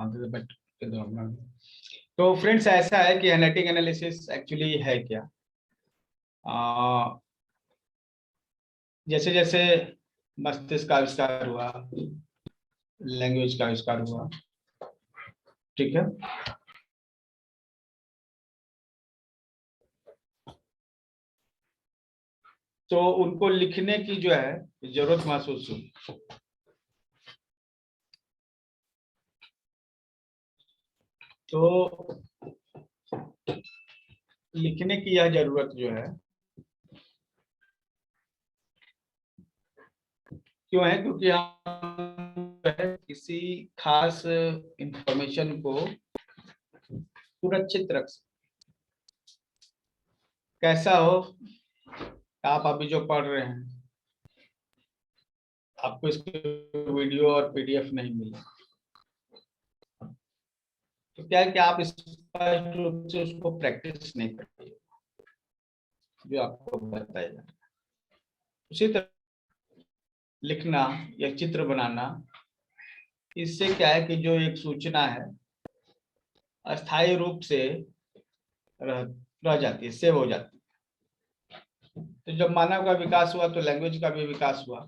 But तो friends ऐसा है कि हैंडराइटिंग एनालिसिस एक्चुअली है क्या। जैसे जैसे मस्तिष्क का आविष्कार हुआ, लैंग्वेज का आविष्कार हुआ, ठीक है, तो उनको लिखने की जो है जरूरत महसूस हुई। तो लिखने की यह जरूरत जो है क्यों है, क्योंकि हम किसी खास इंफॉर्मेशन को सुरक्षित रख सकते। कैसा हो, आप अभी जो पढ़ रहे हैं आपको इसके वीडियो और पीडीएफ नहीं मिला, तो क्या है कि आप स्पष्ट रूप से उसको प्रैक्टिस नहीं करते जो आपको बताया जा रहा है। उसी तरह लिखना या चित्र बनाना, इससे क्या है कि जो एक सूचना है अस्थायी रूप से रह जाती है, सेव हो जाती है। तो जब मानव का विकास हुआ तो लैंग्वेज का भी विकास हुआ,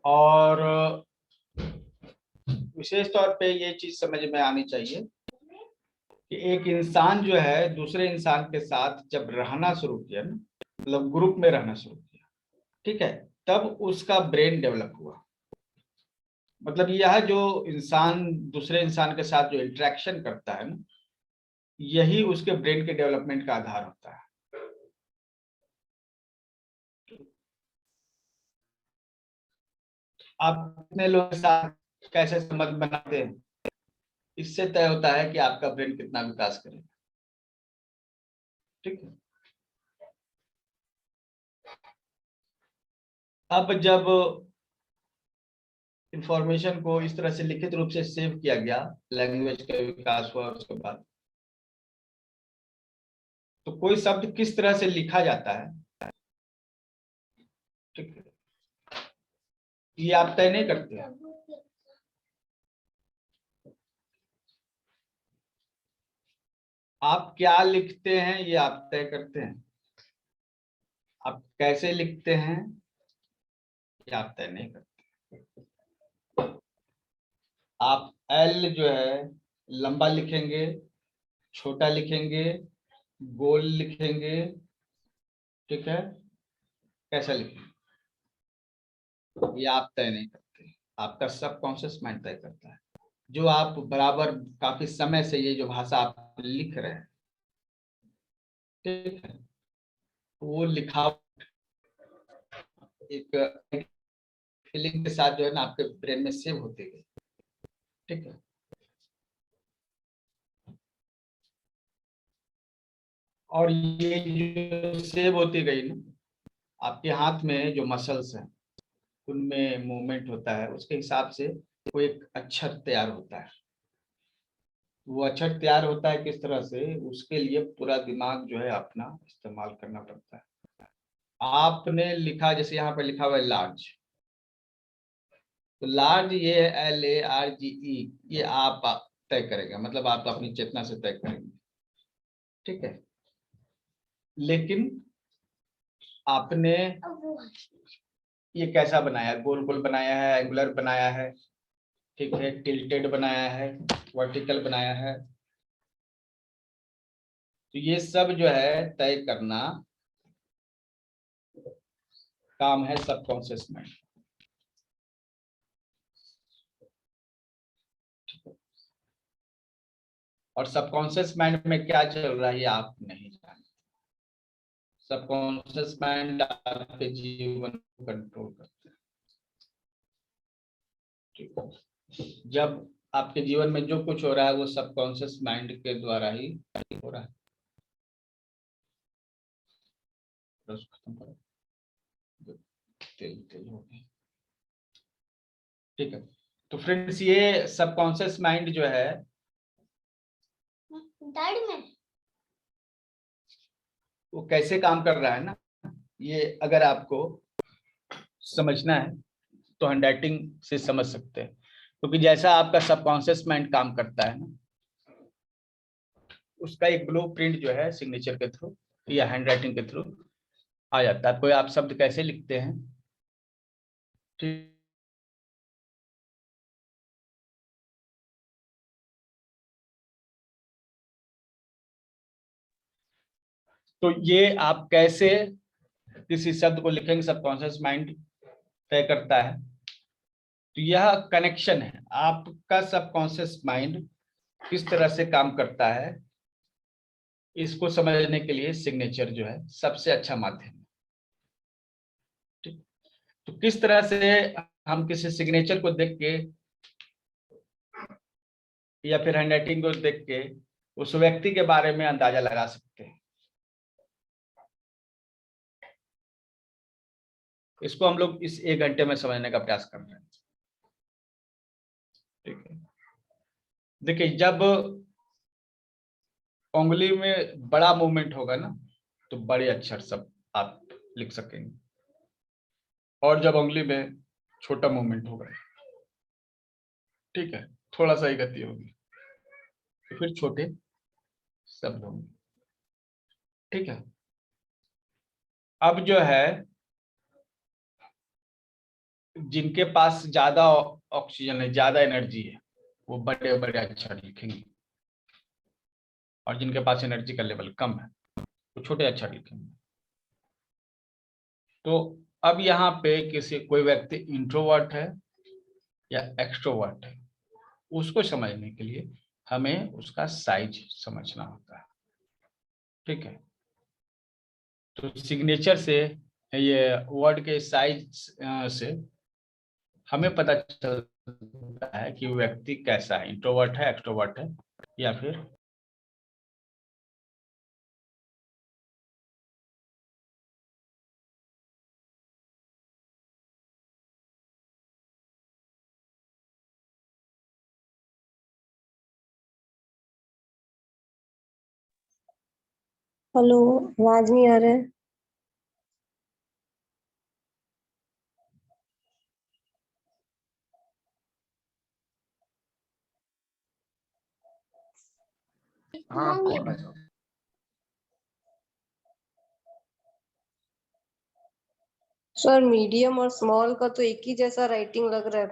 और विशेष तौर पे ये चीज समझ में आनी चाहिए कि एक इंसान जो है दूसरे इंसान के साथ जब रहना शुरू किया ना, मतलब ग्रुप में रहना शुरू किया, ठीक है, तब उसका ब्रेन डेवलप हुआ। मतलब यह जो इंसान दूसरे इंसान के साथ जो इंटरेक्शन करता है ना, यही उसके ब्रेन के डेवलपमेंट का आधार होता है। आप कितने लोगों के साथ कैसे संबंध बनाते हैं, इससे तय होता है कि आपका ब्रेन कितना विकास करेगा, ठीक है। अब जब इंफॉर्मेशन को इस तरह से लिखित रूप से सेव किया गया, लैंग्वेज का विकास हुआ उसके बाद, तो कोई शब्द किस तरह से लिखा जाता है, ठीक है, ये आप तय नहीं करते। आप क्या लिखते हैं ये आप तय करते हैं, आप कैसे लिखते हैं ये आप तय नहीं करते। आप एल जो है लंबा लिखेंगे, छोटा लिखेंगे, गोल लिखेंगे, ठीक है, कैसा लिखेंगे ये आप तय नहीं करते, आपका सबकॉन्शियस माइंड तय करता है। जो आप बराबर काफी समय से ये जो भाषा आप लिख रहे हैं, ठीक है, वो लिखा एक फीलिंग के साथ जो है ना आपके ब्रेन में सेव होती गई, ठीक है। और ये जो सेव होती गई ना, आपके हाथ में जो मसल्स हैं उनमें मूवमेंट होता है, उसके हिसाब से वो एक अक्षर तैयार होता है। वो अक्षर तैयार होता है किस तरह से, उसके लिए पूरा दिमाग जो है अपना इस्तेमाल करना पड़ता है। आपने लिखा, जैसे यहाँ पे लिखा हुआ है लार्ज, तो लार्ज ये LARGE, ये आप तय करेंगे, मतलब आप अपनी चेतना से तय करेंगे, ठीक है। लेकिन आपने ये कैसा बनाया, गोल गोल बनाया है, एंगुलर बनाया है, ठीक है, टिल्टेड बनाया है, वर्टिकल बनाया है, तो ये सब जो है तय करना काम है सबकॉन्शियस माइंड। और सबकॉन्शियस माइंड में क्या चल रहा है ये आप नहीं जानते। सबकॉन्शियस माइंड आपके जीवन को कंट्रोल करता है, ठीक है। जब आपके जीवन में जो कुछ हो रहा है वो सबकॉन्शियस माइंड के द्वारा ही हो रहा है। बस खत्म करो, तेल तेल हो गया, ठीक है। तो फ्रेंड्स ये सबकॉन्शियस माइंड जो है वो कैसे काम कर रहा है ना, ये अगर आपको समझना है तो हैंडराइटिंग से समझ सकते हैं। क्योंकि जैसा आपका सबकॉन्शियस माइंड काम करता है ना, उसका एक ब्लूप्रिंट जो है सिग्नेचर के थ्रू या हैंड राइटिंग के थ्रू आ जाता है। कोई आप शब्द कैसे लिखते हैं, ठीक, तो ये आप कैसे किसी शब्द को लिखेंगे, सबकॉन्शियस माइंड तय करता है। तो यह कनेक्शन है, आपका सबकॉन्शियस माइंड किस तरह से काम करता है, इसको समझने के लिए सिग्नेचर जो है सबसे अच्छा माध्यम है। ठीक, तो किस तरह से हम किसी सिग्नेचर को देख के या फिर हैंडराइटिंग को देख के उस व्यक्ति के बारे में अंदाजा लगा सकते हैं, इसको हम लोग इस 1 घंटे में समझने का प्रयास कर रहे हैं। ठीक है, देखिए जब उंगली में बड़ा मूवमेंट होगा ना तो बड़े अक्षर सब आप लिख सकेंगे, और जब उंगली में छोटा मूवमेंट होगा, ठीक है, थोड़ा सा ही गति होगी, तो फिर छोटे शब्द होंगे। ठीक है, अब जो है जिनके पास ज्यादा ऑक्सीजन है, ज्यादा एनर्जी है, वो बड़े बड़े अक्षर लिखेंगे, और जिनके पास एनर्जी का लेवल कम है वो छोटे अक्षर लिखेंगे। तो अब यहाँ पे किसी कोई व्यक्ति इंट्रोवर्ट है या एक्सट्रोवर्ट है, उसको समझने के लिए हमें उसका साइज समझना होता है। ठीक है, तो सिग्नेचर से, ये वर्ड के साइज से हमें पता चलता है कि व्यक्ति कैसा है, इंट्रोवर्ट है, एक्सट्रोवर्ट है, या फिर हेलो, आवाज नहीं आ रहा है। हाँ कौन है? सर मीडियम और स्मॉल का तो एक ही जैसा राइटिंग लग रहा है।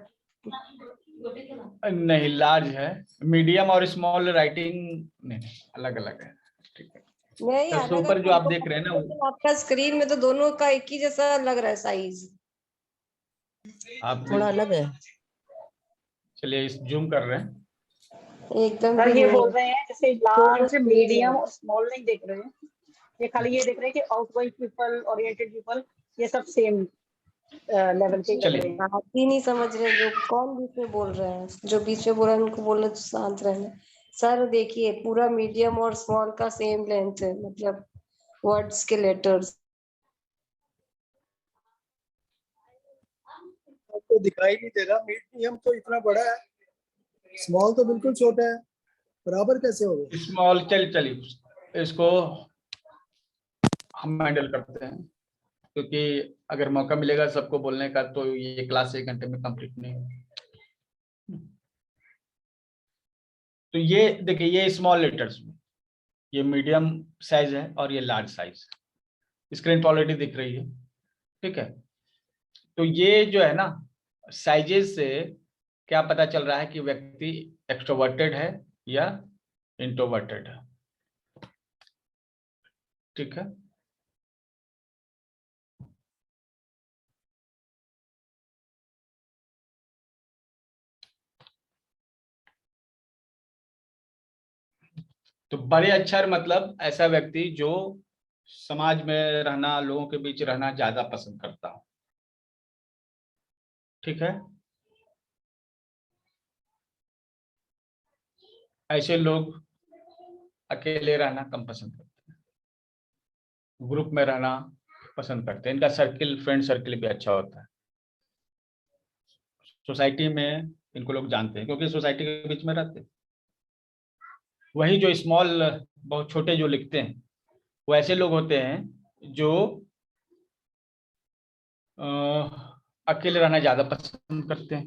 नहीं, लार्ज है, मीडियम और स्मॉल राइटिंग नहीं, अलग अलग है। ठीक है, नहीं, सबसे अलग ऊपर जो आप अलग, देख रहे हैं ना लेकिन आपका स्क्रीन में तो दोनों का एक ही जैसा लग रहा है साइज। आप थोड़ा अलग है। चलिए इस जूम कर रहे हैं। एकदम सर भी ये नहीं बोल है। रहे हैं जैसे दोनों लार्ज, same मीडियम है। और स्मॉल नहीं देख रहे हैं, ये खाली ये देख रहे हैं कि आउटगोइंग पीपल, ओरिएंटेड पीपल, ये सब सेम लेवल के लग रहे हैं। आप ही नहीं समझ रहे, जो कौन बीच में बोल रहे हैं, जो बीच में बोल रहे हैं उनको बोलो तो शांत रहना। सर देखिए, पूरा मीडियम और स्मॉल का सेम लेंथ है, मतलब वर्ड्स के लेटर्स। आपको दिखाई नहीं दे रहा, मीडियम तो इतना बड़ा है, स्मॉल तो बिल्कुल छोटा है, बराबर कैसे हो गए? स्मॉल, चलिए इसको हम हैंडल करते हैं, क्योंकि अगर मौका मिलेगा सबको बोलने का तो ये क्लास 1 घंटे में कंप्लीट नहीं होगी। तो ये देखिए, ये स्मॉल लेटर्स में, ये मीडियम साइज है और ये लार्ज साइज। स्क्रीन पर ऑलरेडी दिख रही है। ठीक है, तो ये जो है ना, साइजेस से क्या पता चल रहा है कि व्यक्ति एक्सट्रोवर्टेड है या इंट्रोवर्टेड है। ठीक है, तो बड़े अक्षर मतलब ऐसा व्यक्ति जो समाज में रहना, लोगों के बीच रहना ज्यादा पसंद करता हो। ठीक है, ऐसे लोग अकेले रहना कम पसंद करते हैं, ग्रुप में रहना पसंद करते हैं, इनका सर्किल, फ्रेंड सर्किल भी अच्छा होता है। सोसाइटी में इनको लोग जानते हैं क्योंकि सोसाइटी के बीच में रहते हैं। वही जो स्मॉल, बहुत छोटे जो लिखते हैं, वो ऐसे लोग होते हैं जो अकेले रहना ज्यादा पसंद करते हैं।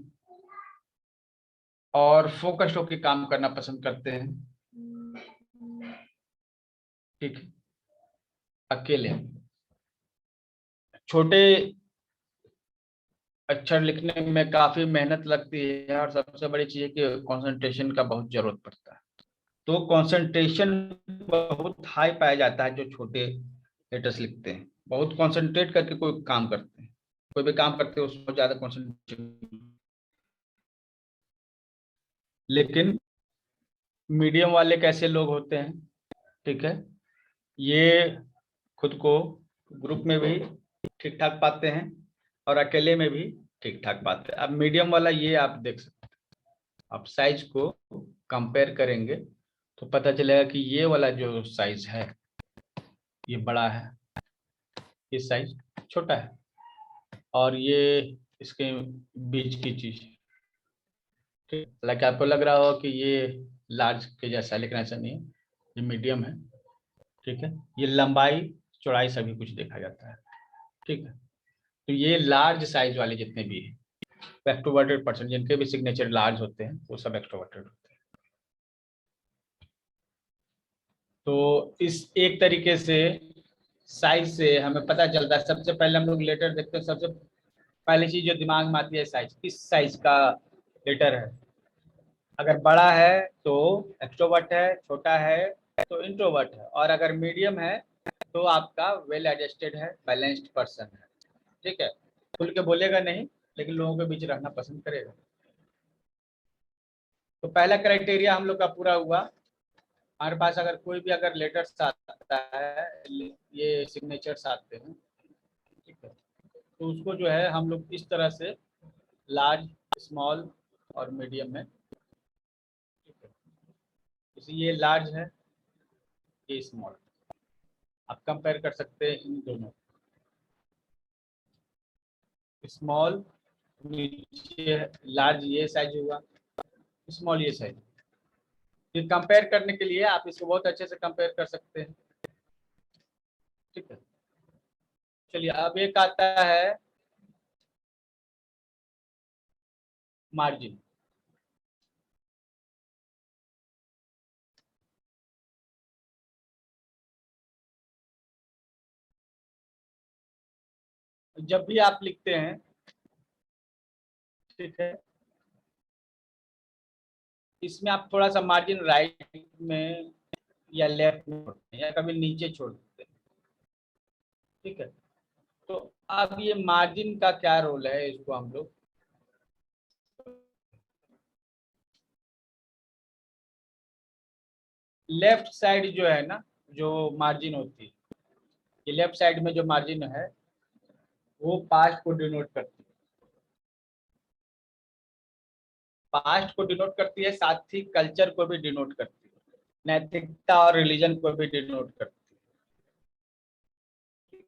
और फोकस्ड होकर काम करना पसंद करते हैं। ठीक है, अकेले। छोटे अक्षर लिखने में काफी मेहनत लगती है और सबसे बड़ी चीज है कि कंसंट्रेशन का बहुत जरूरत पड़ता है। तो कंसंट्रेशन बहुत हाई पाया जाता है जो छोटे लेटर्स लिखते हैं। बहुत कंसंट्रेट करके कोई काम करते हैं, कोई भी काम करते हैं उसमें ज्यादा कंसंट्रेशन। लेकिन मीडियम वाले कैसे लोग होते हैं, ठीक है, ये खुद को ग्रुप में भी ठीक ठाक पाते हैं और अकेले में भी ठीक ठाक पाते हैं। अब मीडियम वाला ये आप देख सकते हैं, आप साइज को कंपेयर करेंगे तो पता चलेगा कि ये वाला जो साइज है ये बड़ा है, ये साइज छोटा है, और ये इसके बीच की चीज। ठीक, हालांकि आपको लग रहा हो कि ये लार्ज के जैसा है, लेकिन ऐसा नहीं है, ये मीडियम है। ठीक है, ये लंबाई चौड़ाई सभी कुछ देखा जाता है। ठीक है, तो ये लार्ज साइज वाले जितने भी हैं एक्सट्रोवर्टेड पर्सन, जिनके भी सिग्नेचर लार्ज होते हैं वो सब एक्सट्रोवर्टेड होते हैं। तो इस एक तरीके से साइज से हमें पता चलता है। सबसे पहले हम लोग लेटर देखते हैं, सबसे पहली चीज जो दिमाग में आती है साइज, किस साइज का लेटर है। अगर बड़ा है तो एक्सट्रोवर्ट है, छोटा है तो इंट्रोवर्ट है, और अगर मीडियम है तो आपका वेल एडजस्टेड है, बैलेंस्ड पर्सन है। ठीक है, खुल के बोलेगा नहीं लेकिन लोगों के बीच रहना पसंद करेगा। तो पहला क्राइटेरिया हम लोग का पूरा हुआ। हमारे पास अगर कोई भी अगर लेटर्स आता है, ये सिग्नेचर्स आते हैं, ठीक है, तो उसको जो है हम लोग इस तरह से लार्ज, स्मॉल और मीडियम में, ठीक है, जैसे ये लार्ज है, ये स्मॉल, आप कंपेयर कर सकते हैं इन दोनों। स्मॉल नीचे, लार्ज ये साइज हुआ, स्मॉल ये साइज। ये कंपेयर करने के लिए आप इसको बहुत अच्छे से कंपेयर कर सकते हैं। ठीक है, चलिए अब एक आता है मार्जिन। जब भी आप लिखते हैं, ठीक है, इसमें आप थोड़ा सा मार्जिन राइट में या लेफ्ट में छोड़ते हैं या कभी नीचे छोड़ देते हैं। ठीक है, तो अब ये मार्जिन का क्या रोल है, इसको हम लोग लेफ्ट साइड जो है ना, जो मार्जिन होती है, ये लेफ्ट साइड में जो मार्जिन है वो पास्ट को डिनोट करती है। पास्ट को डिनोट करती है, साथ ही कल्चर को भी डिनोट करती है, नैतिकता और रिलीजन को भी डिनोट करती है।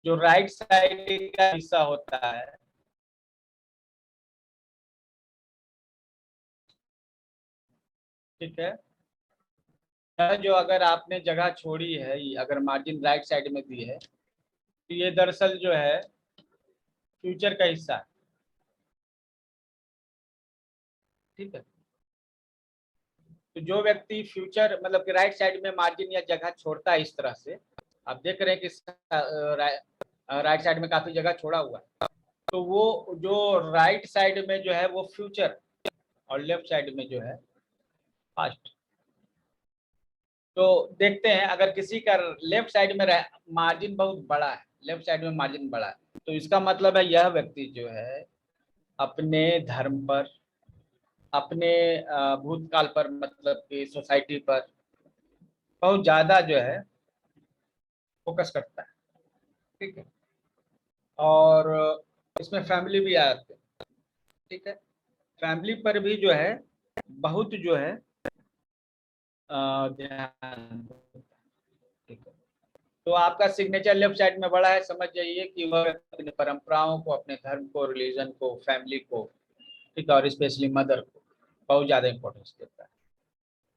जो राइट साइड का हिस्सा होता है, ठीक है, जो अगर आपने जगह छोड़ी है, अगर मार्जिन राइट साइड में दी है तो ये दरअसल जो है फ्यूचर का हिस्सा है। ठीक है, तो जो व्यक्ति फ्यूचर मतलब कि राइट साइड में मार्जिन या जगह छोड़ता है, इस तरह से आप देख रहे हैं कि राइट साइड में काफी जगह छोड़ा हुआ है, तो वो जो राइट साइड में जो है वो फ्यूचर और लेफ्ट साइड में जो है पास्ट। तो देखते हैं अगर किसी का लेफ्ट साइड में मार्जिन बहुत बड़ा है, लेफ्ट साइड में मार्जिन बड़ा है, तो इसका मतलब है यह व्यक्ति जो है अपने धर्म पर, अपने भूतकाल पर, मतलब कि सोसाइटी पर बहुत ज्यादा जो है फोकस करता है। ठीक है, और इसमें फैमिली भी आते हैं। ठीक है, फैमिली पर भी जो है बहुत जो है ध्यान। ठीक है, तो आपका सिग्नेचर लेफ्ट साइड में बड़ा है, समझ जाइए कि वह अपनी परंपराओं को, अपने धर्म को, रिलीजन को, फैमिली को, ठीक है, और स्पेशली मदर को बहुत ज्यादा इंपॉर्टेंस देता है।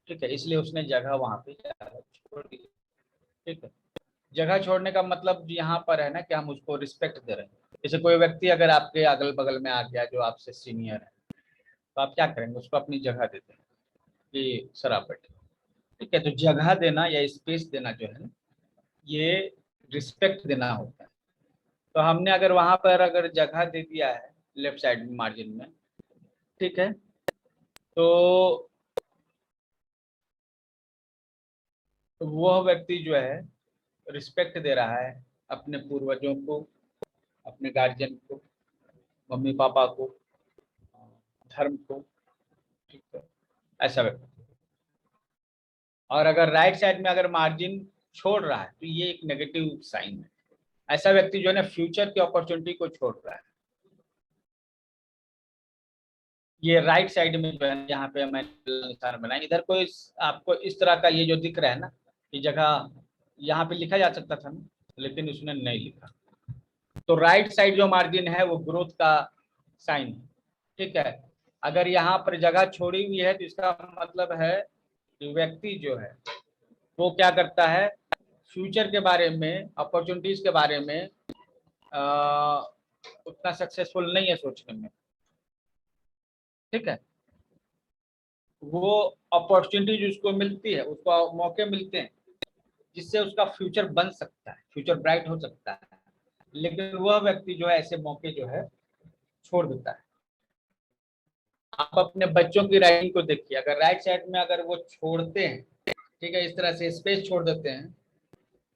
ठीक है, इसलिए उसने जगह वहां पे ज्यादा छोड़ दी। ठीक है, जगह छोड़ने का मतलब यहाँ पर है ना कि हम उसको रिस्पेक्ट दे रहे हैं। जैसे कोई व्यक्ति अगर आपके अगल बगल में आ गया जो आपसे सीनियर है, तो आप क्या करेंगे, उसको अपनी जगह देते हैं कि सर आप बैठे। ठीक है, तो जगह देना या स्पेस देना जो है ना, ये रिस्पेक्ट देना होता है। तो हमने अगर वहां पर अगर जगह दे दिया है लेफ्ट साइड में मार्जिन में, ठीक है, तो वह व्यक्ति जो है रिस्पेक्ट दे रहा है अपने पूर्वजों को, अपने गार्जियन को, मम्मी पापा को, धर्म को। ठीक है, ऐसा व्यक्ति। और अगर राइट साइड में अगर मार्जिन छोड़ रहा है तो ये एक नेगेटिव साइन है। ऐसा व्यक्ति जो है ना फ्यूचर की अपॉर्चुनिटी को छोड़ रहा है। ये राइट साइड में जो है यहाँ पे मैंने निशान बनाया, इधर कोई आपको इस तरह का ये जो दिख रहा है ना, ये जगह यहाँ पे लिखा जा सकता था ना, लेकिन उसने नहीं लिखा। तो राइट साइड जो मार्जिन है वो ग्रोथ का साइन है। ठीक है, अगर यहाँ पर जगह छोड़ी हुई है तो इसका मतलब है कि व्यक्ति जो है वो क्या करता है, फ्यूचर के बारे में, अपॉर्चुनिटीज के बारे में उतना सक्सेसफुल नहीं है सोचने में। ठीक है, वो अपॉर्चुनिटी उसको मिलती है, उसको मौके मिलते हैं जिससे उसका फ्यूचर बन सकता है, फ्यूचर ब्राइट हो सकता है, लेकिन वह व्यक्ति जो है ऐसे मौके जो है छोड़ देता है। आप अपने बच्चों की राइटिंग को देखिए, अगर राइट साइड में अगर वो छोड़ते हैं, ठीक है, इस तरह से स्पेस छोड़ देते हैं,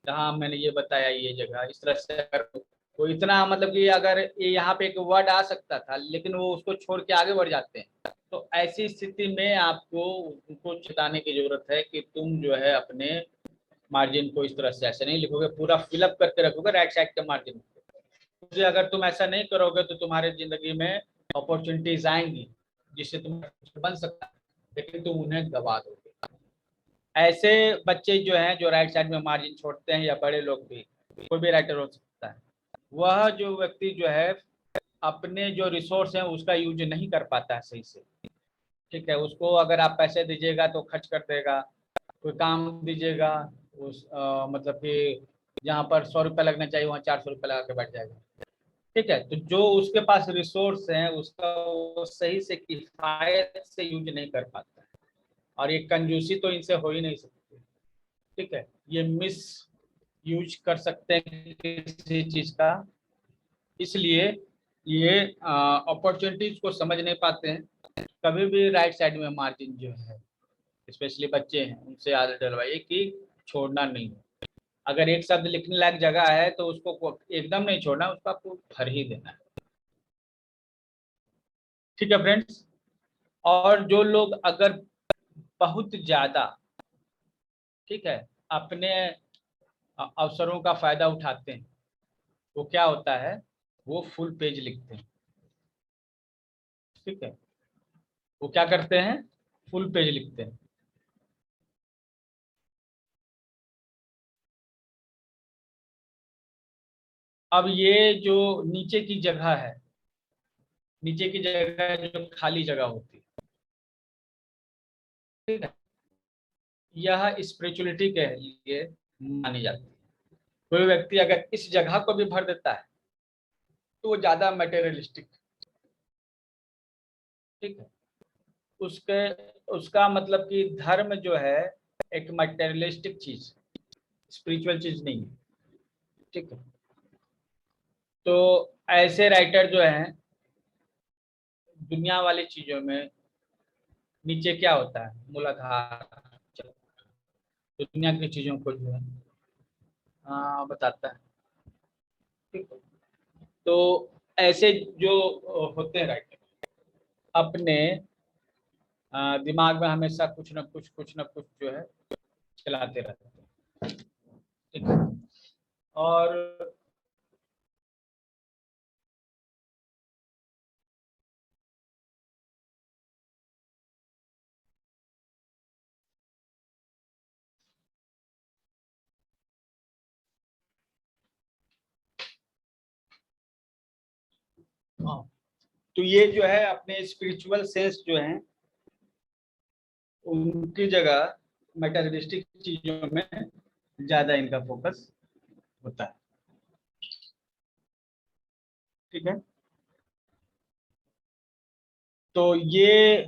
जहाँ मैंने ये बताया ये जगह इस तरह से, अगर वो इतना मतलब कि अगर ये यहाँ पे एक वर्ड आ सकता था लेकिन वो उसको छोड़ के आगे बढ़ जाते हैं, तो ऐसी स्थिति में आपको उनको चेताने की जरूरत है कि तुम जो है अपने मार्जिन को इस तरह से ऐसे नहीं लिखोगे, पूरा फिलअप करके रखोगे राइट साइड के मार्जिन को। क्योंकि अगर तुम ऐसा नहीं करोगे तो तुम्हारे जिंदगी में अपॉर्चुनिटीज आएंगी जिससे तुम बन सकता है, लेकिन तुम उन्हें गवा दोगे। ऐसे बच्चे जो हैं जो राइट साइड में मार्जिन छोड़ते हैं, या बड़े लोग भी, कोई भी राइटर हो सकता है, वह जो व्यक्ति जो है अपने जो रिसोर्स हैं उसका यूज नहीं कर पाता है सही से। ठीक है, उसको अगर आप पैसे दीजिएगा तो खर्च कर देगा, कोई काम दीजिएगा उस मतलब कि जहाँ पर 100 रुपये लगना चाहिए वहाँ 400 रुपये लगा के बैठ जाएगा। ठीक है, तो जो उसके पास रिसोर्स हैं उसका वो सही से किफायत से यूज नहीं कर पाता है, और ये कंजूसी तो इनसे हो ही नहीं सकती। ठीक है, ये मिस यूज कर सकते हैं किसी चीज का, इसलिए ये अपॉर्चुनिटीज को समझ नहीं पाते हैं। कभी भी राइट साइड में मार्जिन जो है, स्पेशली बच्चे हैं, उनसे आदत डलवाइए कि छोड़ना नहीं है। अगर एक शब्द लिखने लायक जगह है तो उसको एकदम नहीं छोड़ना, उसको आपको भर ही देना है। ठीक है फ्रेंड्स, और जो लोग अगर बहुत ज्यादा, ठीक है, अपने अवसरों का फायदा उठाते हैं, वो क्या होता है, वो फुल पेज लिखते हैं। ठीक है, वो क्या करते हैं, फुल पेज लिखते हैं। अब ये जो नीचे की जगह है, नीचे की जगह जो खाली जगह होती है, ठीक है, यह स्पिरिचुअलिटी के लिए मानी जाती है। कोई व्यक्ति अगर इस जगह को भी भर देता है तो वो ज्यादा मटेरियलिस्टिक। ठीक है, उसके उसका मतलब कि धर्म जो है एक मटेरियलिस्टिक चीज, स्पिरिचुअल चीज नहीं है। ठीक है, तो ऐसे राइटर जो हैं दुनिया वाली चीजों में, नीचे क्या होता है, मूलाधार, तो दुनिया की चीजों को जो है बताता है। ठीक है, तो ऐसे जो होते हैं राइटर अपने दिमाग में हमेशा कुछ न कुछ जो है चलाते रहते हैं। ठीक है, और हाँ, तो ये जो है अपने स्पिरिचुअल सेंस जो है उनकी जगह मटेरियलिस्टिक चीजों में ज्यादा इनका फोकस होता है। ठीक है, तो ये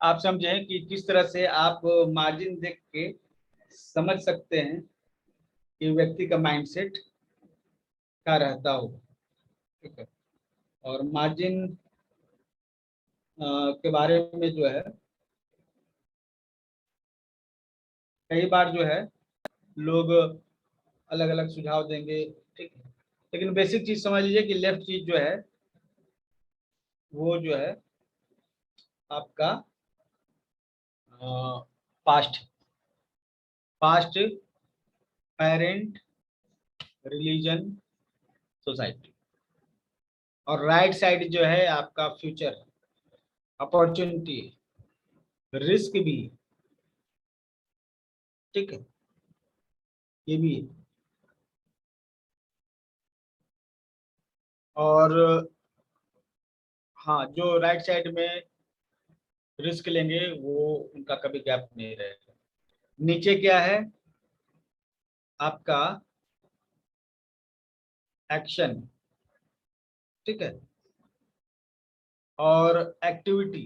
आप समझें कि किस तरह से आप मार्जिन देख के समझ सकते हैं कि व्यक्ति का माइंडसेट क्या रहता हो। ठीक है, और मार्जिन के बारे में जो है कई बार जो है लोग अलग अलग सुझाव देंगे। ठीक है, लेकिन बेसिक चीज समझ लीजिए कि लेफ्ट चीज जो है वो जो है आपका past, past, parent, religion, society, और राइट साइड जो है आपका फ्यूचर, अपॉर्चुनिटी, रिस्क भी। ठीक है, ये भी है। और हाँ, जो राइट साइड में रिस्क लेंगे वो उनका कभी गैप नहीं रहेगा। नीचे क्या है आपका एक्शन। ठीक है, और एक्टिविटी,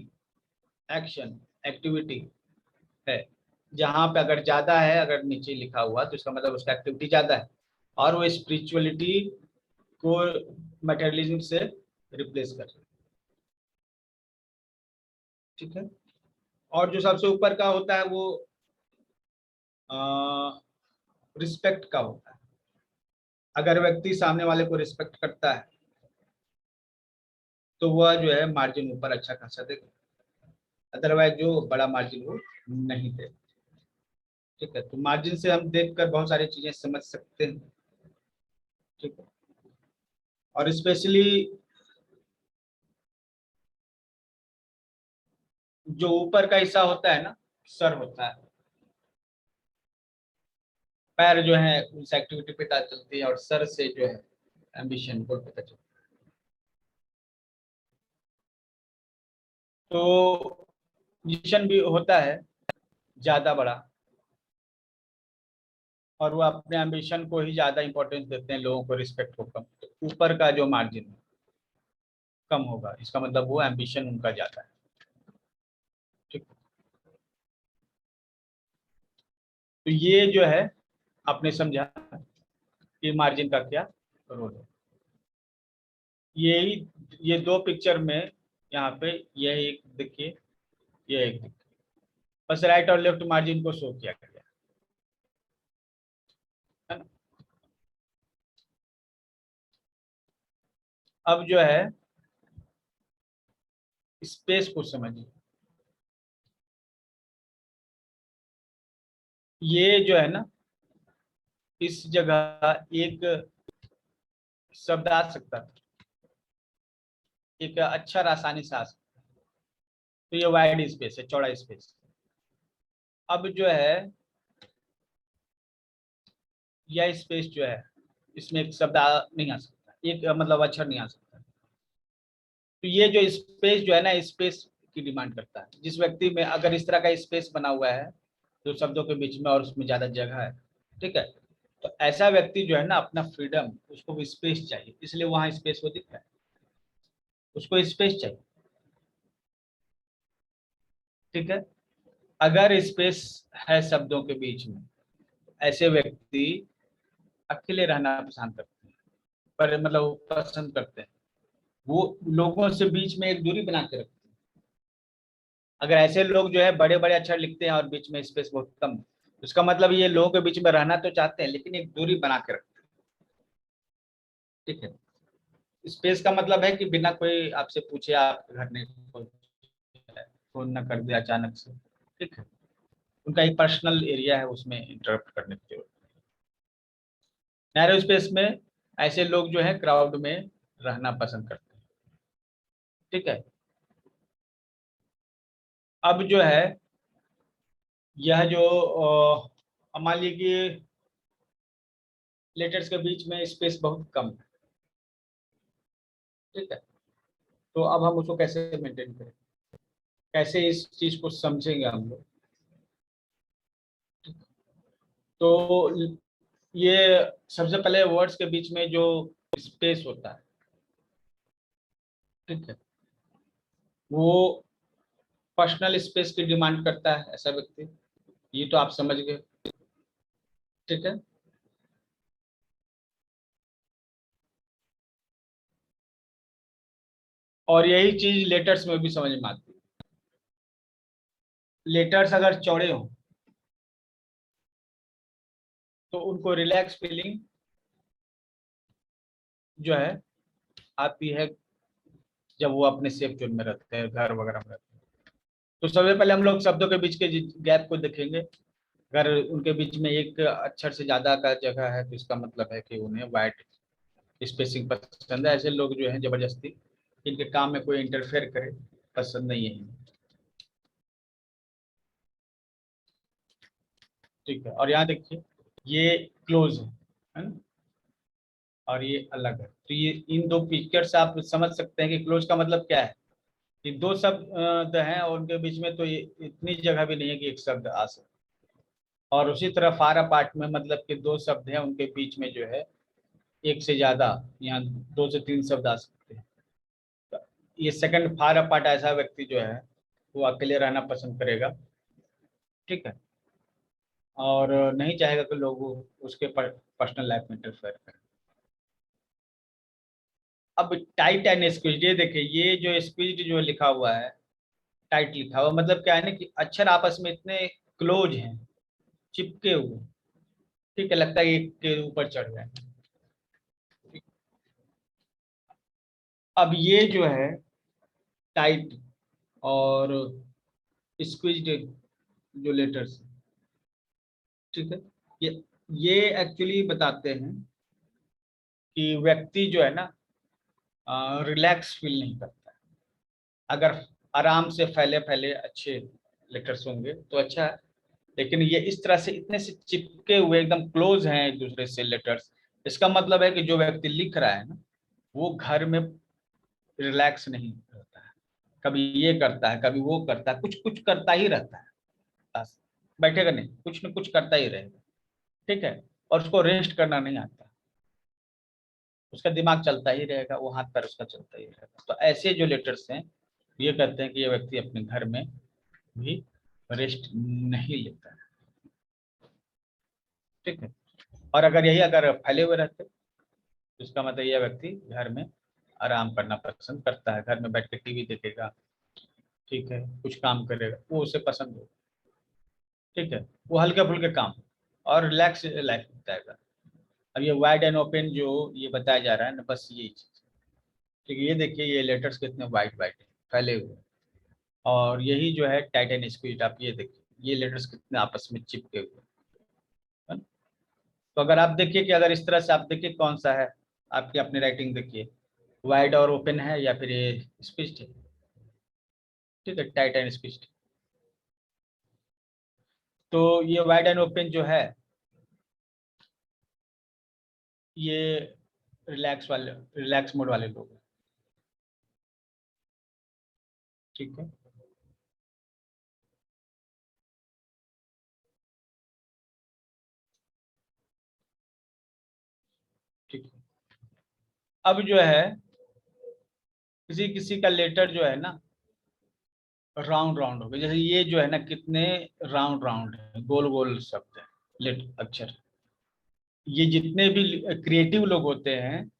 एक्शन, एक्टिविटी है। जहां पे अगर ज्यादा है, अगर नीचे लिखा हुआ तो इसका मतलब उसका एक्टिविटी ज्यादा है और वो स्पिरिचुअलिटी को मटेरियलिज्म से रिप्लेस कर रहे हैं। ठीक है, और जो सबसे ऊपर का होता है वो रिस्पेक्ट का होता है। अगर व्यक्ति सामने वाले को रिस्पेक्ट करता है तो वह जो है मार्जिन ऊपर अच्छा खासा देगा, अदरवाइज जो बड़ा मार्जिन वो नहीं दे। ठीक है, तो मार्जिन से हम देखकर बहुत सारी चीजें समझ सकते हैं। ठीक है, और स्पेशली जो ऊपर का हिस्सा होता है ना, सर होता है, पैर जो है उस एक्टिविटी पे पता चलती है और सर से जो है एम्बिशन को पता चलता है। तो पोजीशन भी होता है ज्यादा बड़ा और वो अपने एम्बिशन को ही ज्यादा इंपॉर्टेंस देते हैं, लोगों को रिस्पेक्ट को कम। तो ऊपर का जो मार्जिन कम होगा, इसका मतलब वो एम्बिशन उनका ज्यादा है। ठीक, तो ये जो है आपने समझा कि मार्जिन का क्या रोल है। यही, ये दो पिक्चर में यहाँ पे यह एक देखिए, यह एक देखिए, बस राइट और लेफ्ट मार्जिन को शो किया गया है ना। अब जो है स्पेस को समझिए। ये जो है ना, इस जगह एक शब्द आ सकता था, एक अक्षर आसानी से आ सकता। तो ये वाइड स्पेस है, चौड़ा स्पेस। अब जो है यह स्पेस जो है इसमें एक शब्द नहीं आ सकता, एक मतलब अक्षर नहीं आ सकता। तो ये जो स्पेस जो है ना, स्पेस की डिमांड करता है। जिस व्यक्ति में अगर इस तरह का स्पेस बना हुआ है दो शब्दों के बीच में और उसमें ज्यादा जगह है, ठीक है, तो ऐसा व्यक्ति जो है ना अपना फ्रीडम, उसको भी स्पेस चाहिए, इसलिए वहां स्पेस वो दिख रहा है, उसको स्पेस चाहिए। ठीक है, अगर स्पेस है शब्दों के बीच में, ऐसे व्यक्ति अकेले रहना पसंद करते हैं, पर मतलब पसंद करते हैं, वो लोगों से बीच में एक दूरी बना के रखते हैं। अगर ऐसे लोग जो है बड़े बड़े अक्षर लिखते हैं और बीच में स्पेस बहुत कम, उसका मतलब ये लोगों के बीच में रहना तो चाहते हैं लेकिन एक दूरी बना के रखते हैं। ठीक है, स्पेस का मतलब है कि बिना कोई आपसे पूछे आप घर नहीं फोन ना कर दे अचानक से। ठीक है, उनका एक पर्सनल एरिया है, उसमें इंटरप्ट करने की जरूरत। नैरो स्पेस में ऐसे लोग जो है क्राउड में रहना पसंद करते हैं। ठीक है, अब जो है यह जो मान लीजिए कि लेटर्स के बीच में स्पेस बहुत कम है। ठीक है, तो अब हम उसको कैसे मेंटेन करें, कैसे इस चीज को समझेंगे हम लोग। तो ये सबसे पहले वर्ड्स के बीच में जो स्पेस होता है, ठीक है, वो पर्सनल स्पेस की डिमांड करता है ऐसा व्यक्ति, ये तो आप समझ गए, ठीक है। और यही चीज लेटर्स में भी समझ में आती है। लेटर्स अगर चौड़े हों तो उनको रिलैक्स फीलिंग जो है आती है जब वो अपने सेफ जोन में रहते हैं, घर वगैरह में रहते हैं। तो सबसे पहले हम लोग शब्दों के बीच के गैप को देखेंगे। अगर उनके बीच में एक अक्षर से ज्यादा का जगह है तो इसका मतलब है कि उन्हें वाइड स्पेसिंग पसंद है। ऐसे लोग जो है जबरदस्ती इनके काम में कोई इंटरफेयर करे पसंद नहीं है, ठीक है। और यहाँ देखिए ये क्लोज है ना, और ये अलग है। तो ये इन दो पिक्चर से आप समझ सकते हैं कि क्लोज का मतलब क्या है, कि दो शब्द हैं और उनके बीच में तो ये इतनी जगह भी नहीं है कि एक शब्द आ सके। और उसी तरह फार अपार्ट में मतलब कि दो शब्द हैं, उनके बीच में जो है एक से ज्यादा, यहाँ 2 से 3 शब्द आ सकते हैं। तो ये सेकंड फार अपार्ट ऐसा व्यक्ति जो है वो अकेले रहना पसंद करेगा, ठीक है, और नहीं चाहेगा कि लोग उसके पर्सनल लाइफ में इंटरफेयर करें। अब टाइट एंड स्क्वीज्ड, ये देखिए ये जो स्क्वीज्ड जो लिखा हुआ है, टाइट लिखा हुआ, मतलब क्या है ना कि अक्षर आपस में इतने क्लोज हैं, चिपके हुए, ठीक है, लगता है एक के ऊपर चढ़ गए। अब ये जो है टाइट और स्क्वीज्ड जो लेटर्स, ठीक है, ये एक्चुअली बताते हैं कि व्यक्ति जो है ना रिलैक्स फील नहीं करता है। अगर आराम से फैले फैले अच्छे लेटर्स होंगे तो अच्छा है, लेकिन ये इस तरह से इतने से चिपके हुए एकदम क्लोज हैं एक दूसरे से लेटर्स, इसका मतलब है कि जो व्यक्ति लिख रहा है ना वो घर में रिलैक्स नहीं रहता है, कभी ये करता है कभी वो करता है, कुछ कुछ करता ही रहता है, बस बैठेगा नहीं, कुछ न कुछ करता ही रहेगा, ठीक है। और उसको रेस्ट करना नहीं आता, उसका दिमाग चलता ही रहेगा, वो हाथ पैर उसका चलता ही रहेगा। तो ऐसे जो लेटर्स हैं ये कहते हैं कि ये व्यक्ति अपने घर में भी रेस्ट नहीं लेता है, ठीक है। और अगर यही अगर फैले हुए रहते तो इसका मतलब यह व्यक्ति घर में आराम करना पसंद करता है, घर में बैठ के टीवी देखेगा, ठीक है, कुछ काम करेगा, वो उसे पसंद हो, ठीक है, वो हल्के फुल्के काम और रिलैक्स लाइफ बिताएगा। अब ये वाइड एंड ओपन जो ये बताया जा रहा है ना, बस यही चीज, ठीक है। ये देखिए ये लेटर्स कितने वाइड वाइड हैं, फैले हुए, और यही जो है टाइट एंड स्क्वीज्ड, आप ये देखिए ये लेटर्स कितने आपस में चिपके हुए हैं। तो अगर आप देखिए कि अगर इस तरह से आप देखिए कौन सा है, आपकी अपनी राइटिंग देखिए वाइड और ओपन है या फिर ये स्क्वीज्ड है, ठीक है, टाइट एंड स्क्वीज्ड। तो ये वाइड एंड ओपन जो है ये रिलैक्स मोड वाले लोग हैं, ठीक है। ठीक है, अब जो है किसी किसी का लेटर जो है ना राउंड राउंड हो गया, जैसे ये जो है ना कितने राउंड राउंड है, गोल गोल शब्द है, लेट अक्षर। ये जितने भी क्रिएटिव लोग होते हैं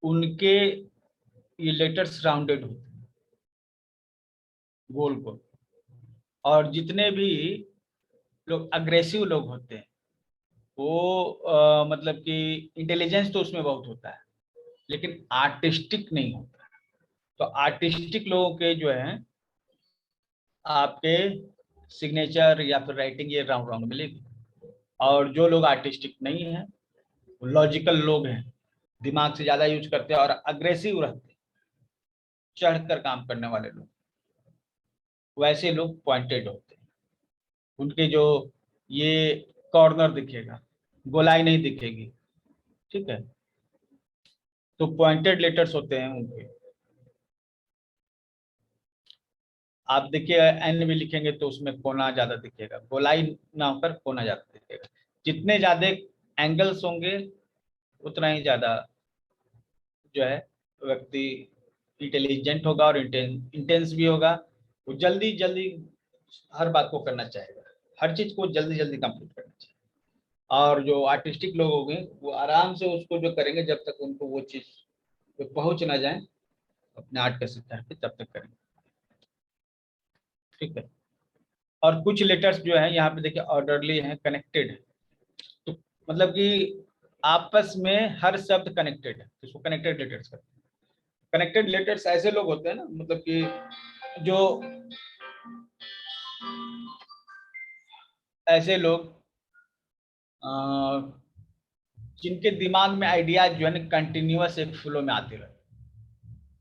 उनके ये लेटर्स राउंडेड होते हैं, गोल गोल। और जितने भी लोग अग्रेसिव लोग होते हैं वो मतलब कि इंटेलिजेंस तो उसमें बहुत होता है लेकिन आर्टिस्टिक नहीं होता। तो आर्टिस्टिक लोगों के जो है आपके सिग्नेचर या फिर राइटिंग ये राउंड राउंड मिलेगी। और जो लोग आर्टिस्टिक नहीं है, लॉजिकल लोग हैं, दिमाग से ज्यादा यूज करते हैं और अग्रेसिव रहते हैं, चढ़कर काम करने वाले लोग, वैसे लोग पॉइंटेड होते हैं। उनके जो ये कॉर्नर दिखेगा, गोलाई नहीं दिखेगी, ठीक है। तो पॉइंटेड लेटर्स होते हैं उनके। आप देखिए एन भी लिखेंगे तो उसमें कोना ज्यादा दिखेगा, गोलाई ना होकर कोना ज्यादा दिखेगा। जितने ज्यादा एंगल्स होंगे उतना ही ज्यादा जो है व्यक्ति इंटेलिजेंट होगा और इंटेंस भी होगा। वो जल्दी जल्दी हर बात को करना चाहेगा, हर चीज को जल्दी जल्दी कंप्लीट करना चाहिए। और जो आर्टिस्टिक लोग होंगे वो आराम से उसको जो करेंगे जब तक उनको वो चीज पे पहुंच ना जाए अपने आर्ट के स्तर पे, तब तक करेंगे। ठीक है। और कुछ लेटर्स जो है यहाँ पे देखिए ऑर्डरली है, कनेक्टेड है, तो मतलब कि आपस में हर शब्द कनेक्टेड है, तो इसको कनेक्टेड लेटर्स कहते हैं। कनेक्टेड लेटर्स ऐसे लोग होते हैं ना, मतलब कि जो ऐसे लोग जिनके दिमाग में आइडियाज जो है ना कंटिन्यूअस एक फ्लो में आते रहे।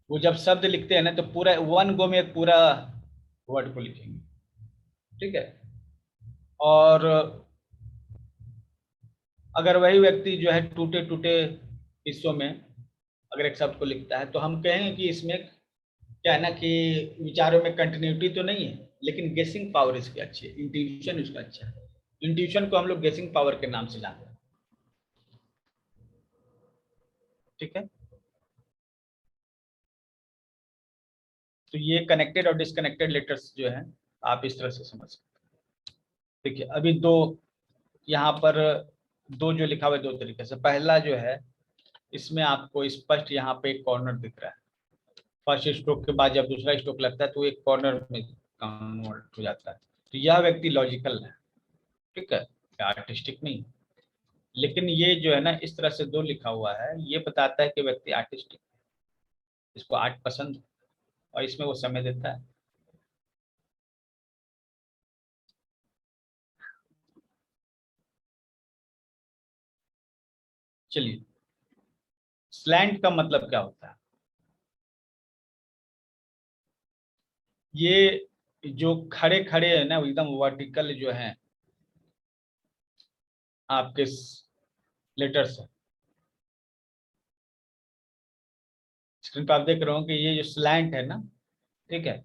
वो जब शब्द लिखते हैं ना तो पूरा वन गो में एक पूरा वर्ड को लिखेंगे। ठीक है। और अगर वही व्यक्ति जो है टूटे टूटे हिस्सों में अगर एक शब्द को लिखता है तो हम कहेंगे कि इसमें क्या है ना कि विचारों में कंटिन्यूटी तो नहीं है, लेकिन गेसिंग पावर इसकी अच्छी है, इंट्यूशन इसका अच्छा है। इंट्यूशन को हम लोग गेसिंग पावर के नाम से जानते हैं। ठीक है। तो ये कनेक्टेड और डिसकनेक्टेड लेटर्स जो है आप इस तरह से समझ सकते हैं। देखिए अभी दो यहाँ पर दो जो लिखा हुआ है दो तरीके से। पहला जो है इसमें आपको स्पष्ट यहाँ पे एक कॉर्नर दिख रहा है। फर्स्ट स्ट्रोक के बाद जब दूसरा स्ट्रोक लगता है तो एक कॉर्नर में कन्वर्ट हो जाता है। तो यह व्यक्ति लॉजिकल है। ठीक है, आर्टिस्टिक नहीं। लेकिन ये जो है ना इस तरह से दो लिखा हुआ है, ये बताता है कि व्यक्ति आर्टिस्टिक, इसको आर्ट पसंद है और इसमें वो समय देता है। चलिए, स्लैंट का मतलब क्या होता है? ये जो खड़े खड़े है ना एकदम वर्टिकल जो है आपके लेटर्स है, स्क्रीन पर आप देख रहे हो कि ये जो स्लैंट है ना, ठीक है,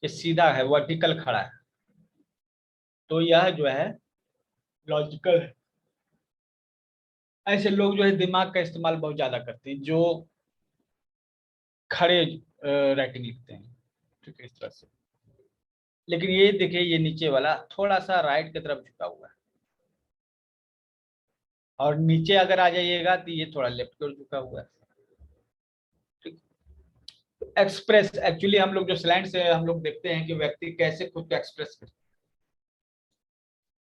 ये सीधा है, वर्टिकल खड़ा है, तो यह जो है लॉजिकल है। ऐसे लोग जो है दिमाग का इस्तेमाल बहुत ज्यादा करते हैं जो खड़े राइटिंग लिखते हैं। ठीक है, इस तरह से। लेकिन ये देखिए ये नीचे वाला थोड़ा सा राइट की तरफ झुका हुआ है, और नीचे अगर आ जाइएगा तो ये थोड़ा लेफ्ट की ओर झुका हुआ है। ठीक। एक्सप्रेस, एक्चुअली हम लोग जो स्लैंट से हम लोग देखते हैं कि व्यक्ति कैसे खुद को एक्सप्रेस करते,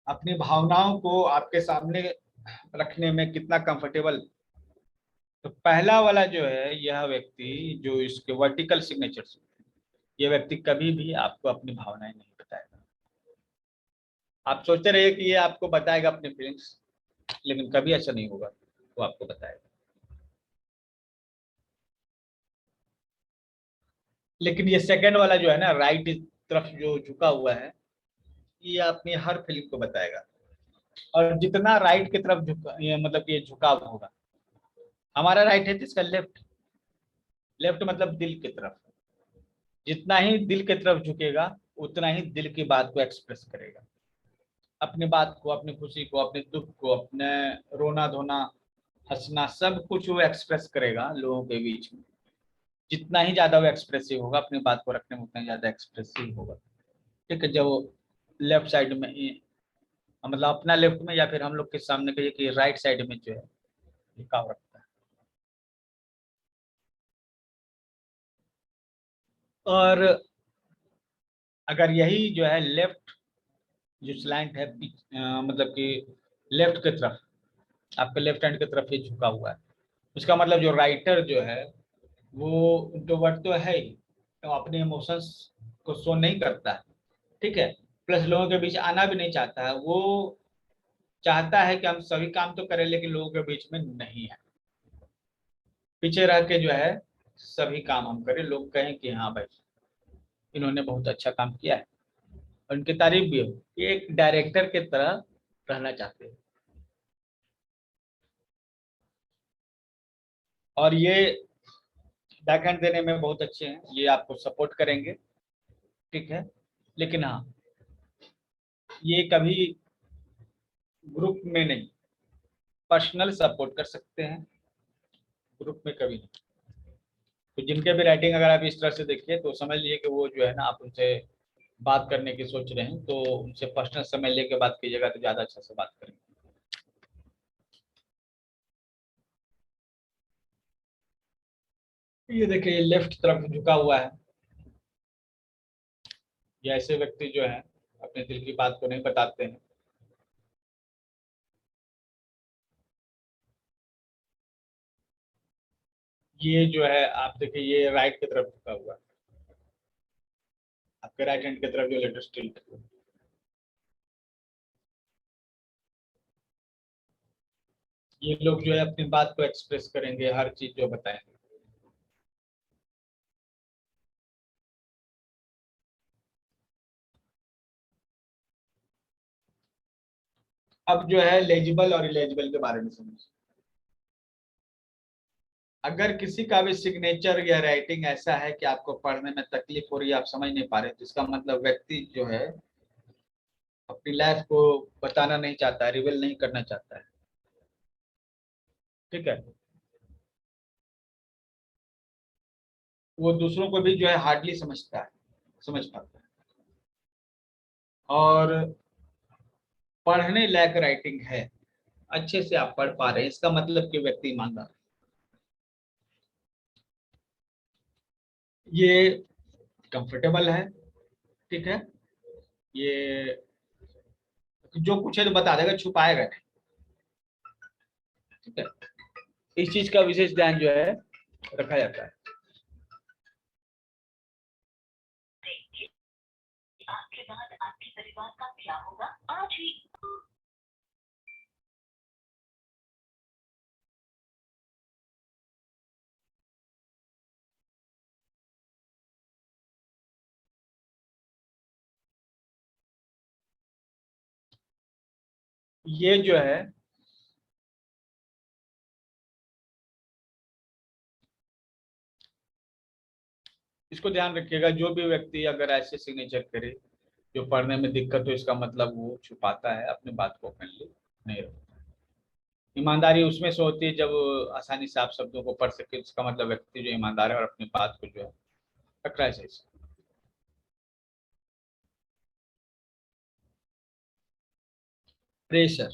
अपनी भावनाओं को आपके सामने रखने में कितना कंफर्टेबल। तो पहला वाला जो है यह व्यक्ति जो इसके वर्टिकल सिग्नेचर्स, ये व्यक्ति कभी भी आपको अपनी भावनाएं नहीं बताएगा। आप सोचते रहिए कि ये आपको बताएगा अपनी फीलिंग्स, लेकिन कभी ऐसा नहीं होगा, वो आपको बताएगा। लेकिन ये सेकंड वाला जो है ना राइट तरफ जो झुका हुआ है, ये अपनी हर फीलिंग को बताएगा। और जितना राइट की तरफ झुका, ये मतलब ये झुकाव होगा, हमारा राइट है तो इसका लेफ्ट, लेफ्ट मतलब दिल की तरफ। जितना ही दिल की तरफ झुकेगा उतना ही दिल की बात को एक्सप्रेस करेगा, अपनी बात को, अपनी खुशी को, अपने दुख को, अपने रोना धोना हंसना, सब कुछ वो एक्सप्रेस करेगा लोगों के बीच में। जितना ही ज्यादा वो एक्सप्रेसिव होगा अपनी बात को रखने में, उतना ही ज्यादा एक्सप्रेसिव होगा। ठीक है। जब लेफ्ट साइड में मतलब अपना लेफ्ट में, या फिर हम लोग के सामने कहिए कि राइट साइड में जो है झुकाव रखता है। और अगर यही जो है लेफ्ट जो स्लैंट है मतलब कि लेफ्ट की तरफ, आपके लेफ्ट हैंड की तरफ ही झुका हुआ है, उसका मतलब जो राइटर जो है वो इंट्रोवर्ट तो है ही, तो अपने इमोशंस को शो नहीं करता है। ठीक है। प्लस लोगों के बीच आना भी नहीं चाहता है। वो चाहता है कि हम सभी काम तो करें लेकिन लोगों के बीच में नहीं है, पीछे रह के जो है सभी काम हम करें, लोग कहें कि हाँ भाई इन्होंने बहुत अच्छा काम किया है और उनकी तारीफ भी हो। ये एक डायरेक्टर की तरह रहना चाहते हैं। और ये बैकहैंड देने में बहुत अच्छे हैं, ये आपको सपोर्ट करेंगे। ठीक है। लेकिन हाँ, ये कभी ग्रुप में नहीं, पर्सनल सपोर्ट कर सकते हैं, ग्रुप में कभी नहीं। तो जिनके भी राइटिंग अगर आप इस तरह से देखिए तो समझ लीजिए कि वो जो है ना, आप उनसे बात करने की सोच रहे हैं, तो उनसे पर्सनल समय लेके बात कीजिएगा तो ज़्यादा अच्छा से बात करेंगे। ये देखिए, ये लेफ्ट तरफ झुका हुआ है। ये ऐसे व्यक्ति जो है अपने दिल की बात को नहीं बताते हैं। ये जो है आप देखिए, ये राइट की तरफ झुका हुआ है, आपके राइट हैंड की तरफ जो लेटेस्ट टिल्ट है। ये लोग जो है अपनी बात को एक्सप्रेस करेंगे, हर चीज जो बताएंगे। अब जो है लेजिबल और इलेजिबल के बारे में समझिए। अगर किसी का भी सिग्नेचर या राइटिंग ऐसा है कि आपको पढ़ने में तकलीफ हो रही है, आप समझ नहीं पा रहे, तो इसका मतलब व्यक्ति जो है अपनी लाइफ को बताना नहीं चाहता है, रिवील नहीं करना चाहता है। ठीक है, वो दूसरों को भी जो है हार्डली समझता है, समझ पाता है। और पढ़ने लायक राइटिंग है, अच्छे से आप पढ़ पा रहे हैं, इसका मतलब कि व्यक्ति ईमानदार है। ये कंफर्टेबल है। ठीक है, ये जो कुछ है तो बता देगा, छुपाएगा नहीं। ठीक है, इस चीज का विशेष ध्यान जो है रखा जाता है। आपके बाद आपके परिवार का क्या होगा आज ही। ये जो है इसको ध्यान रखिएगा, जो भी व्यक्ति अगर ऐसे सिग्नेचर करे जो पढ़ने में दिक्कत हो, इसका मतलब वो छुपाता है, अपनी बात को ओपनली नहीं रखता। ईमानदारी उसमें से होती है जब आसानी से आप शब्दों को पढ़ सके, इसका मतलब व्यक्ति जो ईमानदार है और अपनी बात को जो है रख रहा है सही से। प्रेशर,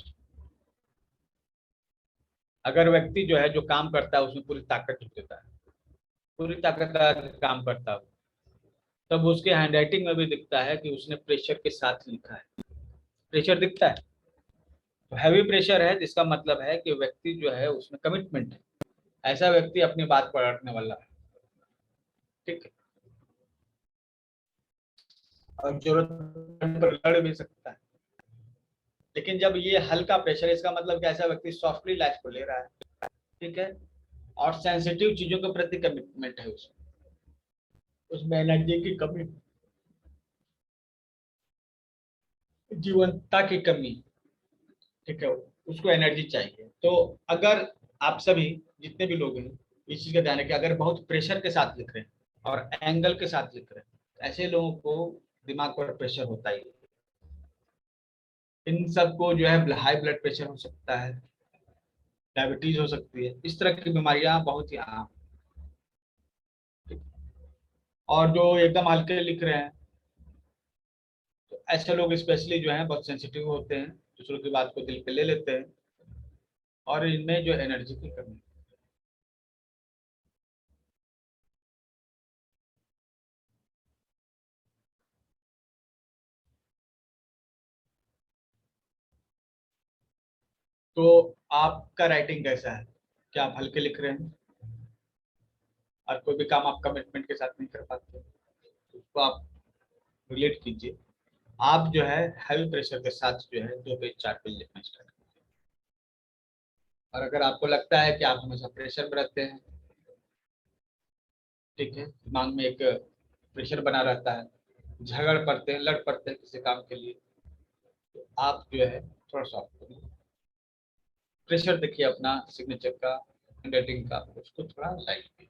अगर व्यक्ति जो है जो काम करता है उसमें पूरी ताकत झोंक देता है, पूरी ताकत लगा के काम करता है, तब उसके हैंडराइटिंग में भी दिखता है कि उसने प्रेशर के साथ लिखा है। प्रेशर दिखता है तो हैवी प्रेशर है, जिसका मतलब है कि व्यक्ति जो है उसमें कमिटमेंट है, ऐसा व्यक्ति अपनी बात पर अड़ने वाला है। ठीक है, और जरूरत पर लड़ भी सकता है। लेकिन जब ये हल्का प्रेशर है, इसका मतलब कि ऐसा व्यक्ति सॉफ्टली लाइफ को ले रहा है। ठीक है, और सेंसिटिव चीजों के प्रति कमिटमेंट है, उसमें एनर्जी की कमी, जीवंतता की कमी। ठीक है, उसको एनर्जी चाहिए। तो अगर आप सभी जितने भी लोग हैं, इस चीज का ध्यान रखिए, अगर बहुत प्रेशर के साथ लिख रहे हैं और एंगल के साथ लिख रहे हैं, ऐसे लोगों को दिमाग पर प्रेशर होता ही है। इन सबको जो है हाई ब्लड प्रेशर हो सकता है, डायबिटीज हो सकती है, इस तरह की बीमारियां बहुत ही आम। और जो एकदम हल्के लिख रहे हैं, तो ऐसे लोग स्पेशली जो है बहुत सेंसिटिव होते हैं, दूसरों की बात को दिल पे ले लेते हैं, और इनमें जो एनर्जी की कमी। तो आपका राइटिंग कैसा है, क्या आप हल्के लिख रहे हैं और कोई भी काम आप कमिटमेंट के साथ नहीं कर पाते, तो उसको आप रिलेट कीजिए। आप जो है हैवी प्रेशर के साथ जो है 2 पेज 4 पेज लिखना स्टार्ट कीजिए। और अगर आपको लगता है कि आप हमेशा प्रेशर में रहते हैं, ठीक है, दिमाग में एक प्रेशर बना रहता है, झगड़ पड़ते हैं, लड़ पड़ते हैं किसी काम के लिए, तो आप जो है थोड़ा सा प्रेशर देखिए अपना सिग्नेचर का, हैंडराइटिंग का, उसको थोड़ा लाइट कीजिए।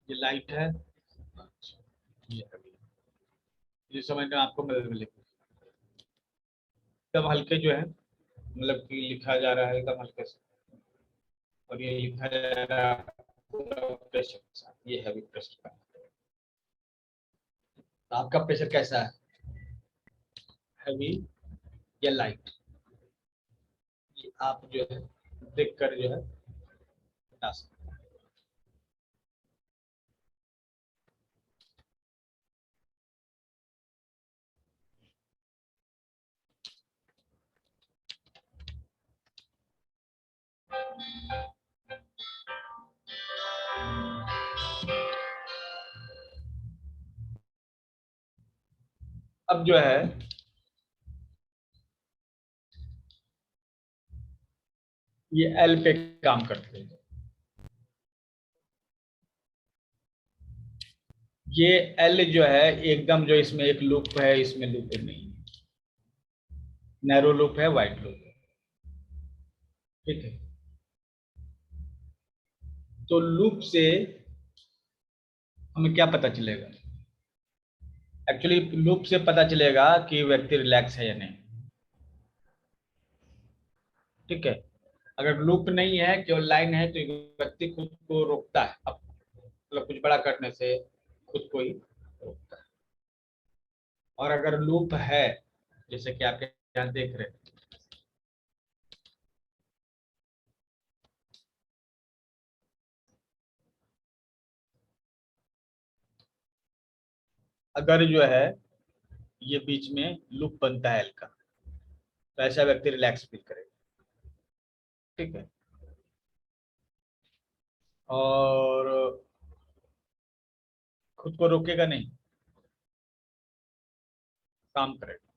ये लाइट है, अच्छा, ये heavy है। ये समझने में आपको मदद मिलेगी। तब हल्के जो है मतलब कि लिखा जा रहा है एकदम हल्के से, और ये लिखा जा रहा है प्रेशर के साथ, ये हैवी प्रेशर का। तो आपका प्रेशर कैसा है, हैवी या लाइट, ये आप जो है देख कर जो है बता सकते हैं। अब जो है ये एल पे काम करते हैं। ये एल जो है एकदम जो इसमें एक लूप है, इसमें लूप नहीं है, नैरो लूप है, वाइड लूप है, ठीक है। तो लूप से हमें क्या पता चलेगा, एक्चुअली लूप से पता चलेगा कि व्यक्ति रिलैक्स है या नहीं, ठीक है। अगर लूप नहीं है, केवल लाइन है, तो व्यक्ति खुद को रोकता है, अब मतलब कुछ बड़ा करने से खुद को ही रोकता है। और अगर लूप है, जैसे कि आप यहाँ देख रहे हैं, अगर जो है ये बीच में लूप बनता है एल का, तो ऐसा व्यक्ति रिलैक्स फील करेगा, ठीक है। और खुद को रोकेगा नहीं, काम करेगा,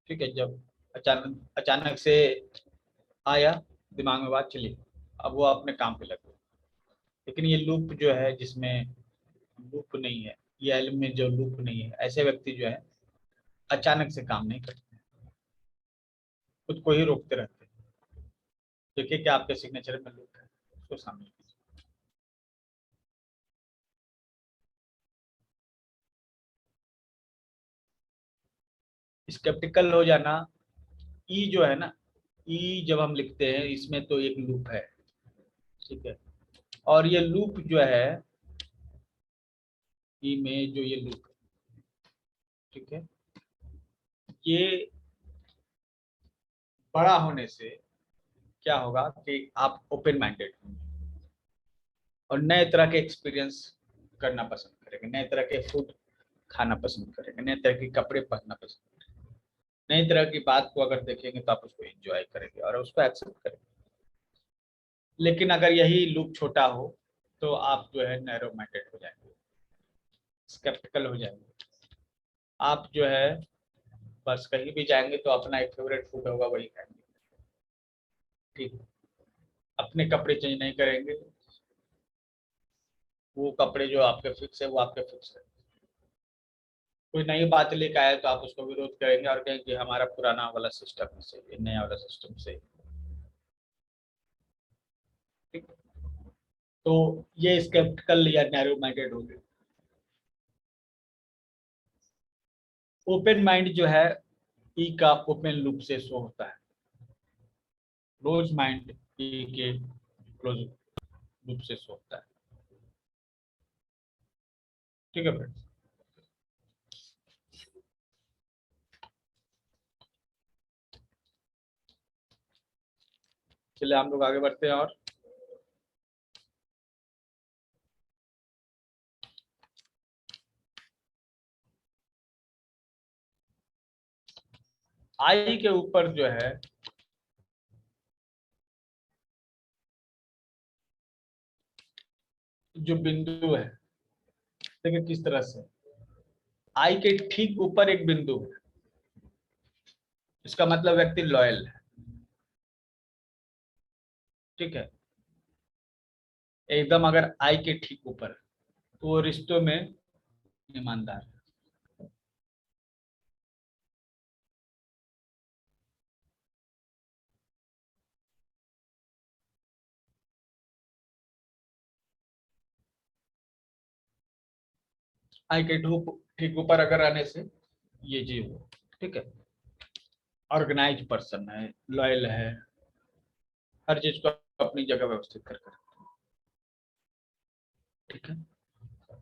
ठीक है। जब अचानक अचानक से आया दिमाग में बात चली, अब वो अपने काम पे लग गए। लेकिन ये लूप जो है, जिसमें लूप नहीं है, ये एल में जो लूप नहीं है, ऐसे व्यक्ति जो है अचानक से काम नहीं करते, खुद को ही रोकते रहते हैं। देखिए क्या आपके सिग्नेचर में लूप है, उसको शामिल कीजिए। स्केप्टिकल हो जाना, ई जो है ना, ई जब हम लिखते हैं इसमें तो एक लूप है, ठीक है। और ये लूप जो है, ई में जो ये लूप है, ठीक है, ये बड़ा होने से क्या होगा कि आप ओपन माइंडेड होंगे और नए तरह के एक्सपीरियंस करना पसंद करेंगे, नए तरह के फूड खाना पसंद करेंगे, नए तरह के कपड़े पहनना पसंद करेंगे, नई तरह की बात को अगर देखेंगे तो आप उसको एंजॉय करेंगे और उसको एक्सेप्ट करेंगे। लेकिन अगर यही लूप छोटा हो तो आप जो है नैरो माइंडेड हो जाएंगे, स्केप्टिकल हो जाएंगे। आप जो है बस कहीं भी जाएंगे तो अपना एक फेवरेट फूड होगा वही खाएंगे, ठीक है। अपने कपड़े चेंज नहीं करेंगे, वो कपड़े जो आपके फिक्स है वो आपके फिक्स है। कोई नई बात लेकर आए तो आप उसको विरोध करेंगे और कहेंगे कि हमारा पुराना वाला सिस्टम सही है, नया वाला सिस्टम सही है, ठीक। तो ये स्केप्टिकल या नैरो माइंडेड हो गए। ओपन माइंड जो है ई का ओपन लूप से शो होता है, क्लोज माइंड ई के क्लोज लूप से शो होता है, ठीक है फ्रेंड्स। चलिए हम लोग आगे बढ़ते हैं। और आई के ऊपर जो है जो बिंदु है, देखिए किस तरह से आई के ठीक ऊपर एक बिंदु है, इसका मतलब व्यक्ति लॉयल है, ठीक है। एकदम अगर आई के ठीक ऊपर तो वो रिश्तों में ईमानदार है। आई के ठीक ऊपर अगर आने से ये जी हो, ठीक है। ऑर्गेनाइज पर्सन है, लॉयल है, हर चीज को अपनी जगह व्यवस्थित करके रखता है। ठीक है,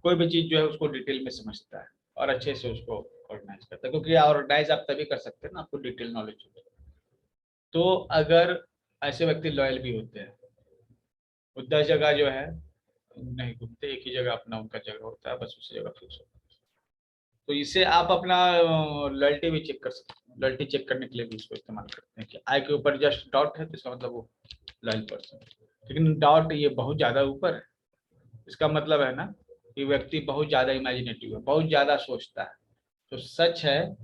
कोई भी चीज जो है उसको डिटेल में समझता है और अच्छे से उसको ऑर्गेनाइज करता है, क्योंकि ऑर्गेनाइज आप तभी कर सकते हैं ना आपको डिटेल नॉलेज हो। तो अगर ऐसे व्यक्ति लॉयल भी होते हैं, वो 10 जगह जो है नहीं घूमते, एक ही जगह अपना उनका जगह होता है, बस उसी जगह फिक्स होता है। तो इससे आप अपना लॉयल्टी भी चेक कर सकते हैं। लॉयल्टी चेक करने के लिए भी इसको इस्तेमाल करते हैं कि आई के ऊपर जस्ट डॉट है तो इसका मतलब वो लॉयल पर्सन है। लेकिन डॉट ये बहुत ज्यादा ऊपर है, इसका मतलब है ना कि व्यक्ति बहुत ज्यादा इमेजिनेटिव है, बहुत ज्यादा सोचता है। तो सच है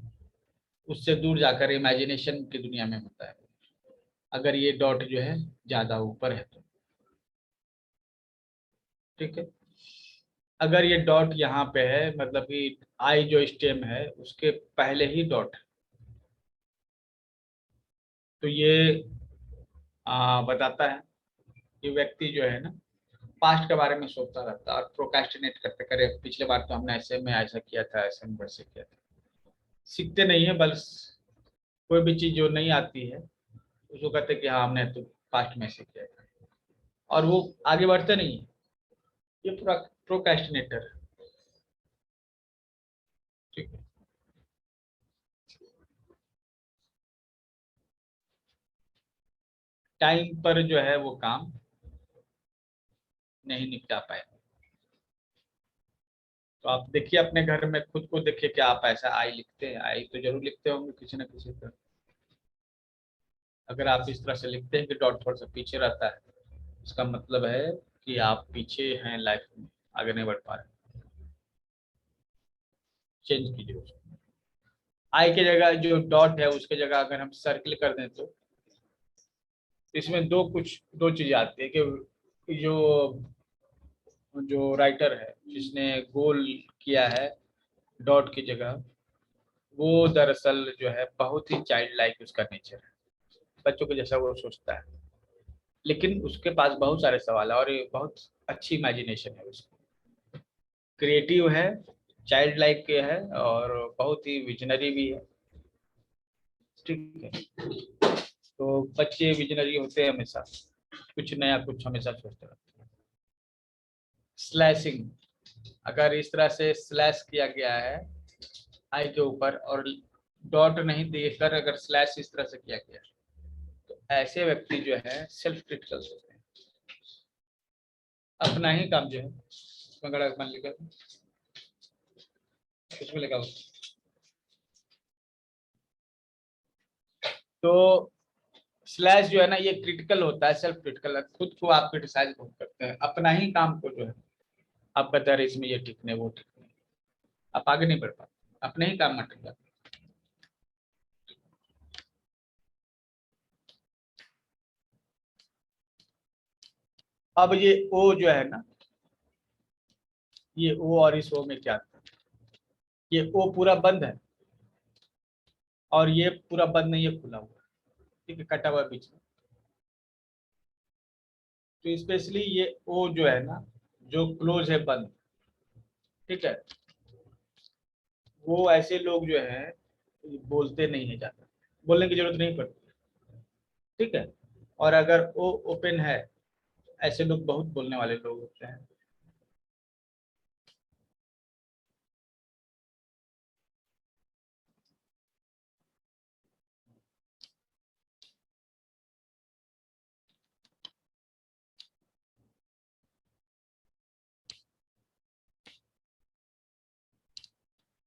उससे दूर जाकर इमेजिनेशन की दुनिया में होता है, अगर ये डॉट जो है ज्यादा ऊपर है तो। ठीक है, अगर ये डॉट यहाँ पे है मतलब कि आई जो स्टेम है उसके पहले ही डॉट है, तो ये बताता है कि व्यक्ति जो है ना पास्ट के बारे में सोचता रहता है और प्रोक्रेस्टिनेट करते करे, पिछले बार तो हमने ऐसे में ऐसा किया था, ऐसे में वैसे किया था। सीखते नहीं है, बस कोई भी चीज जो नहीं आती है उसको कहते कि हाँ हमने तो पास्ट में ऐसे किया था, और वो आगे बढ़ते नहीं है। ये पूरा प्रोक्रेस्टिनेटर है। ठीक है, टाइम पर जो है वो काम नहीं निपटा पाए। तो आप देखिए अपने घर में खुद को देखिए कि आप ऐसा आई लिखते हैं, आई तो जरूर लिखते होंगे किसी न किसी तरह। अगर आप इस तरह से लिखते हैं कि डॉट थोड़ा सा पीछे रहता है, इसका मतलब है कि आप पीछे हैं लाइफ में, आगे नहीं बढ़ पा रहे। चेंज कीजिए उसको। आई की जगह जो डॉट है उसके जगह अगर हम सर्किल कर दें तो इसमें दो चीजें आती है कि जो जो राइटर है जिसने गोल किया है डॉट की जगह, वो दरअसल जो है बहुत ही चाइल्ड लाइक उसका नेचर है, बच्चों के जैसा वो सोचता है, लेकिन उसके पास बहुत सारे सवाल है और ये बहुत अच्छी इमेजिनेशन है उसकी, क्रिएटिव है, चाइल्ड लाइक के है और बहुत ही विजनरी भी है। ठीक है, तो बच्चे विजनरी होते हैं हमेशा, कुछ नया कुछ हमेशा सोचते रहते हैं। स्लैशिंग, अगर इस तरह से स्लैश किया गया है आई के ऊपर और डॉट नहीं देकर अगर स्लैश इस तरह से किया गया तो ऐसे व्यक्ति जो है सेल्फ क्रिटिकल होते हैं। अपना ही काम जो है मान लिखा उसमें लिखा हो तो स्लैश जो है ना ये क्रिटिकल होता है, सेल्फ क्रिटिकल, खुद को आप क्रिटिसाइज बहुत करते हैं, अपना ही काम को जो है आप कहते हैं इसमें ये ठीक नहीं वो ठीक नहीं, आप आगे नहीं बढ़ पाते, अपने ही काम में अटक जाते। अब ये ओ जो है ना, ये ओ और इस ओ में क्या था, ये ओ पूरा बंद है और ये पूरा बंद नहीं है, खुला हुआ है। ठीक है, कटा हुआ बीच में। तो स्पेशली ये ओ जो है ना जो क्लोज है बंद, ठीक है, वो ऐसे लोग जो है बोलते नहीं है ज्यादा, बोलने की जरूरत नहीं पड़ती। ठीक है, और अगर ओ ओपन है, ऐसे लोग बहुत बोलने वाले लोग होते हैं।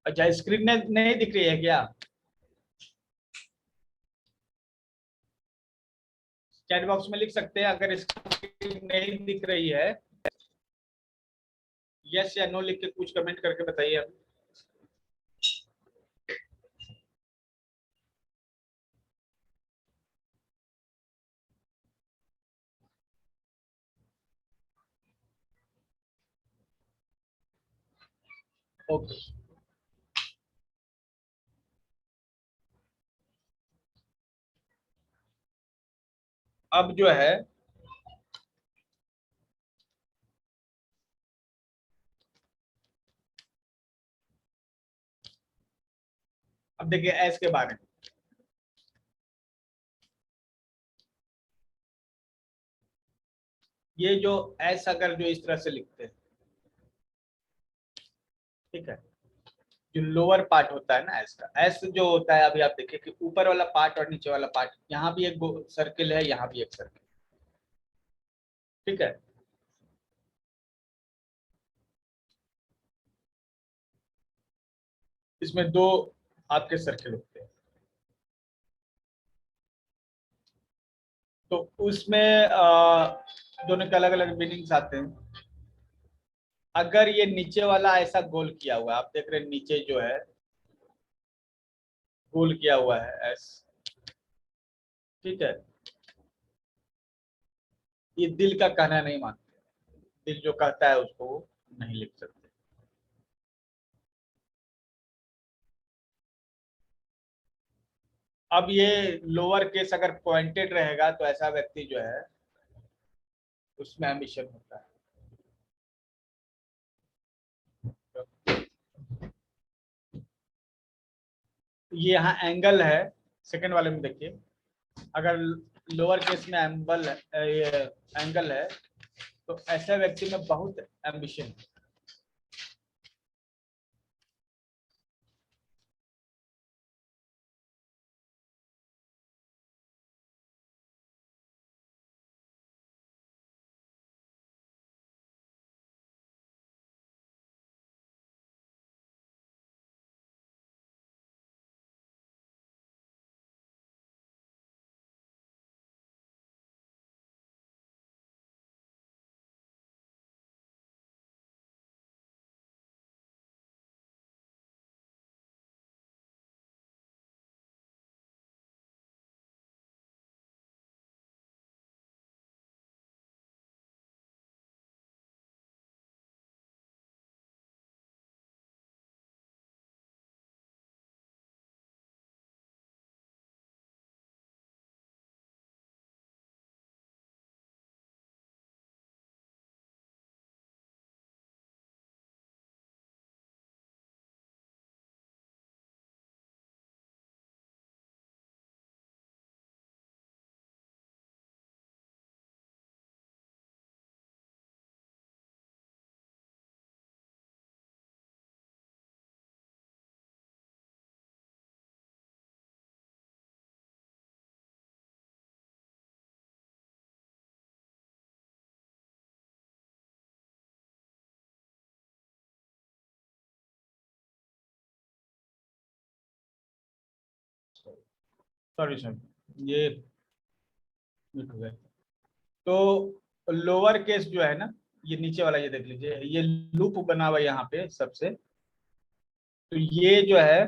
अच्छा, स्क्रीन में नहीं दिख रही है क्या? चैट बॉक्स में लिख सकते हैं अगर स्क्रीन नहीं दिख रही है, यस या नो लिख के कुछ कमेंट करके बताइए। ओके, अब जो है अब देखिए एस के बारे में, ये जो एस अगर जो इस तरह से लिखते हैं, ठीक है, जो लोअर पार्ट होता है ना एस का, एस जो होता है, अभी आप देखिए कि ऊपर वाला पार्ट और नीचे वाला पार्ट, यहाँ भी एक सर्किल है, यहाँ भी एक सर्किल, ठीक है। इसमें दो आपके सर्किल होते हैं, तो उसमें दोनों के अलग अलग मीनिंग्स आते हैं। अगर ये नीचे वाला ऐसा गोल किया हुआ है, आप देख रहे हैं नीचे जो है गोल किया हुआ है एस, ठीक है, ये दिल का कहना नहीं मानते, दिल जो कहता है उसको वो नहीं लिख सकते। अब ये लोअर केस अगर पॉइंटेड रहेगा तो ऐसा व्यक्ति जो है उसमें एम्बिशन होता है। ये यहाँ एंगल है, सेकंड वाले में देखिए, अगर लोअर केस में ये एंगल है तो ऐसे व्यक्ति में बहुत एम्बिशन है। सॉरी सर, ये मिट हो गया। तो लोअर केस जो है ना, ये नीचे वाला, ये देख लीजिए, ये लूप बना हुआ है यहाँ पे सबसे, तो ये जो है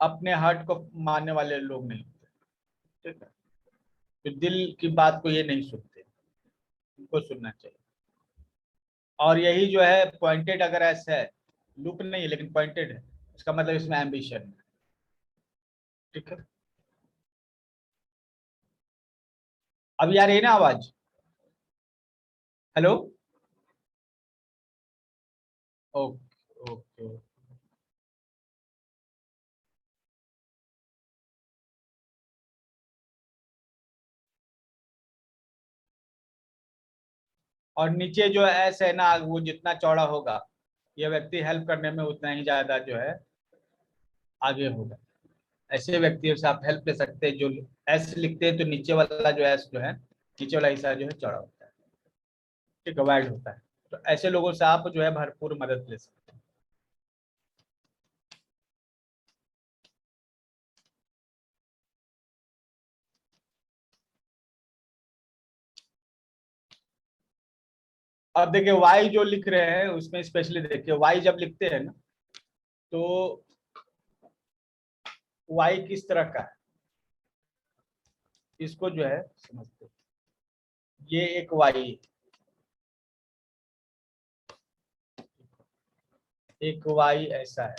अपने हार्ट को मानने वाले लोग नहीं होते, ठीक है, तो दिल की बात को ये नहीं सुनते, इनको सुनना चाहिए। और यही जो है पॉइंटेड अगर ऐसा है, लूप नहीं है लेकिन पॉइंटेड है, इसका मतलब इसमें एम्बिशन है, ठीक है। अब यार ये ना आवाज, हेलो, ओके ओके। और नीचे जो एस है ना, वो जितना चौड़ा होगा, ये व्यक्ति हेल्प करने में उतना ही ज्यादा जो है आगे होगा। ऐसे व्यक्तियों से आप हेल्प ले सकते हैं, जो एस लिखते हैं तो नीचे वाला जो एस जो है, नीचे वाला हिस्सा जो है चौड़ा होता है, ठीक है, वाइड होता है। तो ऐसे लोगों से आप जो है भरपूर मदद ले सकते हैं। अब देखिए वाई जो लिख रहे हैं उसमें स्पेशली देखिए, वाई जब लिखते हैं ना, तो वाई किस तरह का है इसको जो है समझते हैं। ये एक वाई, एक वाई ऐसा है,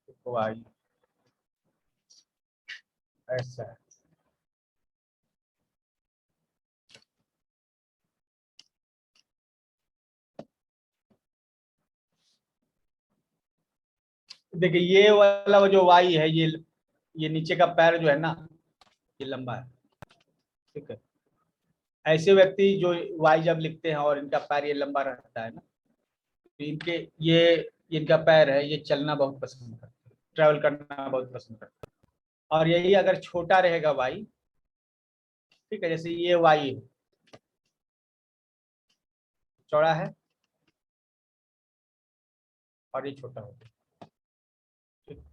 एक वाई ऐसा है। देखिए ये वाला जो वाई है, ये ये नीचे का पैर जो है ना ये लंबा है, ठीक है। ऐसे व्यक्ति जो वाई जब लिखते हैं और इनका पैर ये लंबा रहता है ना, तो इनका पैर है, ये चलना बहुत पसंद करते हैं, ट्रैवल करना बहुत पसंद करते हैं। और यही अगर छोटा रहेगा वाई, ठीक है, जैसे ये वाई है, चौड़ा है और ये छोटा हो गया, ठीक।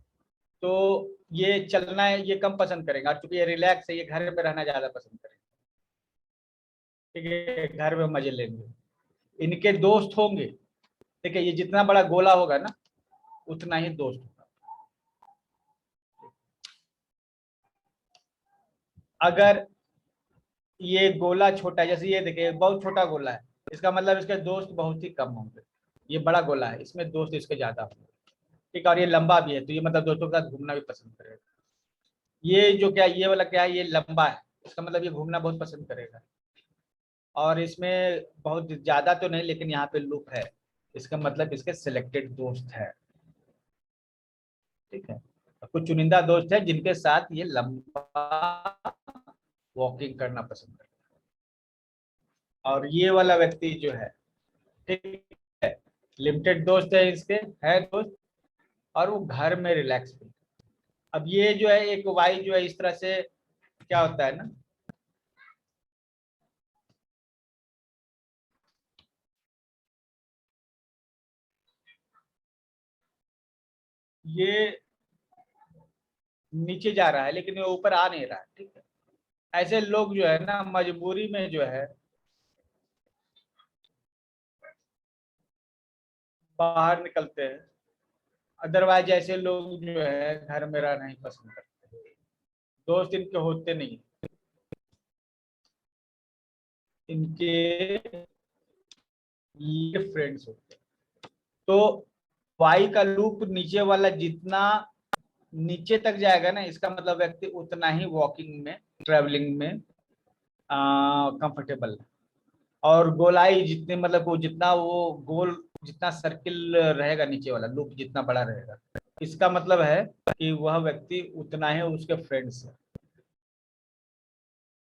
तो ये चलना है, ये कम पसंद करेगा, और चूंकि ये रिलैक्स है, ये घर में रहना ज्यादा पसंद करेगा, ठीक है, घर में मजे लेंगे। इनके दोस्त होंगे, ठीक है, ये जितना बड़ा गोला होगा ना उतना ही दोस्त होगा। अगर ये गोला छोटा है, जैसे ये देखिए बहुत छोटा गोला है, इसका मतलब इसके दोस्त बहुत ही कम होंगे। ये बड़ा गोला है, इसमें दोस्त इसके ज्यादा होंगे, ठीक है। और ये लंबा भी है, तो ये मतलब दोस्तों के साथ घूमना भी पसंद करेगा। ये जो क्या, ये वाला क्या है, ये लंबा है, इसका मतलब ये घूमना बहुत पसंद करेगा। और इसमें बहुत ज्यादा तो नहीं, लेकिन यहाँ पे लूप है, इसका मतलब इसके सिलेक्टेड दोस्त है, ठीक है। कुछ चुनिंदा दोस्त है जिनके साथ ये लंबा वॉकिंग करना पसंद करता है। और ये वाला व्यक्ति जो है, ठीक है, लिमिटेड दोस्त है इसके, है दोस्त, और वो घर में रिलैक्स भी। अब ये जो है एक वाई जो है इस तरह से क्या होता है ना, ये नीचे जा रहा है लेकिन ये ऊपर आ नहीं रहा है, ठीक है। ऐसे लोग जो है ना मजबूरी में जो है बाहर निकलते हैं, अदरवाइज ऐसे लोग जो है घर में रहना नहीं पसंद करते, दोस्त इनके होते नहीं, इनके ये फ्रेंड्स होते हैं। तो वाई का लूप नीचे वाला जितना नीचे तक जाएगा ना, इसका मतलब व्यक्ति उतना ही वॉकिंग में, ट्रैवलिंग में कंफर्टेबल है। और गोलाई जितने मतलब वो जितना वो गोल जितना सर्किल रहेगा, नीचे वाला लूप जितना बड़ा रहेगा, इसका मतलब है कि वह व्यक्ति उतना ही उसके फ्रेंड्स है,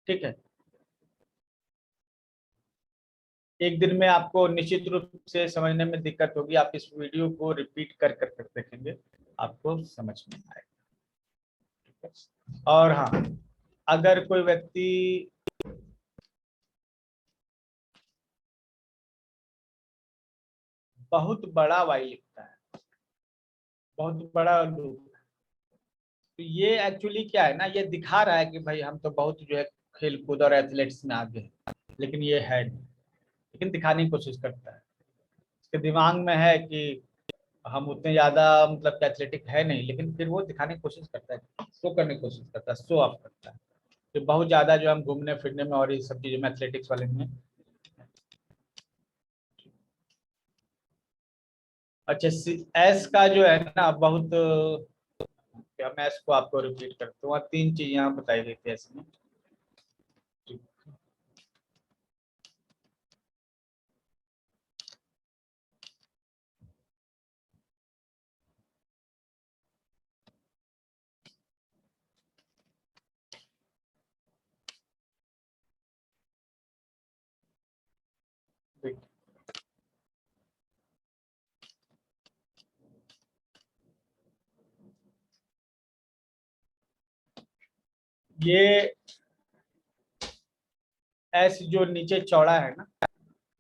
ठीक है। एक दिन में आपको निश्चित रूप से समझने में दिक्कत होगी, आप इस वीडियो को रिपीट कर कर कर देखेंगे, आपको समझ में आएगा, ठीक है। और हाँ, अगर कोई व्यक्ति बहुत बड़ा वाई लिखता है, बहुत बड़ा लूप, तो ये एक्चुअली क्या है ना, ये दिखा रहा है कि भाई हम तो बहुत जो है खेल कूद और एथलेटिक्स में आगे हैं, लेकिन ये है नहीं, लेकिन दिखाने की कोशिश करता है। इसके दिमाग में है कि हम उतने ज्यादा मतलब एथलेटिक है नहीं, लेकिन फिर वो दिखाने की कोशिश करता है, शो करने की कोशिश करता है, शो ऑफ करता है कि बहुत ज्यादा जो हम घूमने फिरने में और ये सब चीजों में एथलेटिक्स वाले में। अच्छा, एस का जो है ना बहुत, क्या मैं इसको आपको रिपीट करता हूँ, 3 चीज यहाँ बताई गई थी इसमें। ये एस जो नीचे चौड़ा है ना,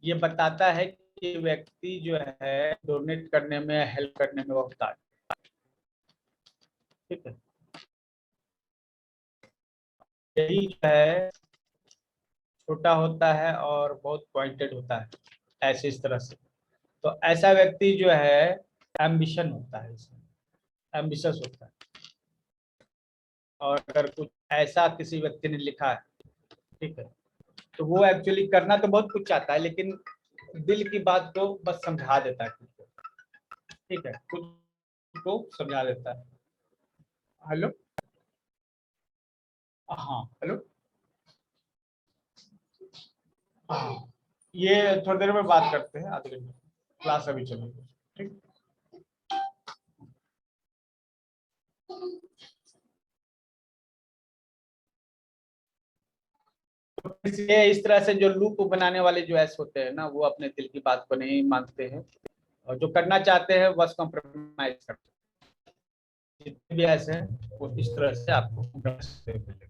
ये बताता है कि व्यक्ति जो है डोनेट करने में, हेल्प करने में बहुत आगे, ठीक है। यही जो है छोटा होता है और बहुत पॉइंटेड होता है, ऐसे इस तरह से। तो ऐसा व्यक्ति जो है एम्बिशन होता है, इसमें एम्बिशस होता है। और अगर कुछ ऐसा किसी व्यक्ति ने लिखा है, ठीक है, तो वो एक्चुअली करना तो बहुत कुछ चाहता है, लेकिन दिल की बात को बस समझा देता है खुद को, ठीक है, खुद को समझा देता है। हेलो, हाँ हेलो, हाँ, ये थोड़ी देर में बात करते हैं, आधे घंटे, क्लास अभी चलेगी, ठीक। इसलिए इस तरह से जो लूप बनाने वाले जो एस होते हैं ना, वो अपने दिल की बात को नहीं मानते हैं, और जो करना चाहते हैं बस कॉम्प्रोमाइज करते हैं। जितने भी ऐसे हैं वो इस तरह से आपको मिलेंगे।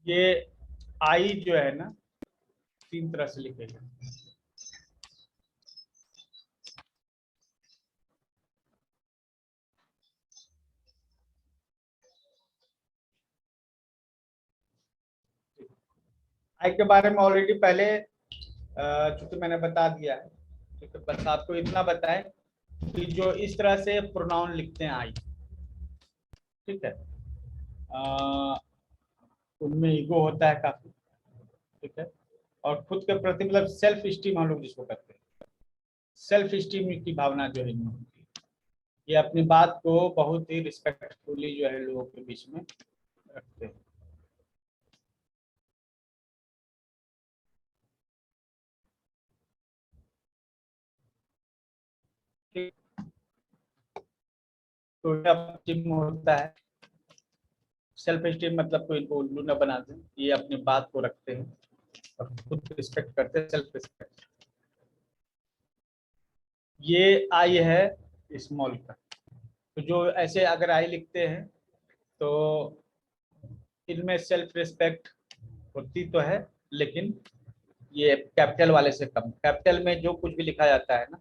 ये आई जो है ना, 3 तरह से लिखेगा। आई के बारे में ऑलरेडी पहले चूंकि मैंने बता दिया है, तो बस आपको इतना बताएं कि जो इस तरह से प्रोनाउन लिखते हैं आई, ठीक है, उनमें ईगो होता है काफी, ठीक है, और खुद के प्रति मतलब सेल्फ स्टीम हम लोग जिसको कहते हैं, सेल्फ स्टीम की भावना जो है इनमें होती है। ये अपनी बात को बहुत ही रिस्पेक्टफुली जो है लोगों के बीच में रखते हैं। तो स्टीम होता है, सेल्फ स्टीम मतलब कोई इनको उल्लू न बना दें, ये अपनी बात को रखते हैं और खुद रिस्पेक्ट करते हैं, सेल्फ रिस्पेक्ट। ये आई है स्मॉल का। तो जो ऐसे अगर आई लिखते हैं तो इनमें सेल्फ रिस्पेक्ट होती तो है, लेकिन ये कैपिटल वाले से कम। कैपिटल में जो कुछ भी लिखा जाता है ना,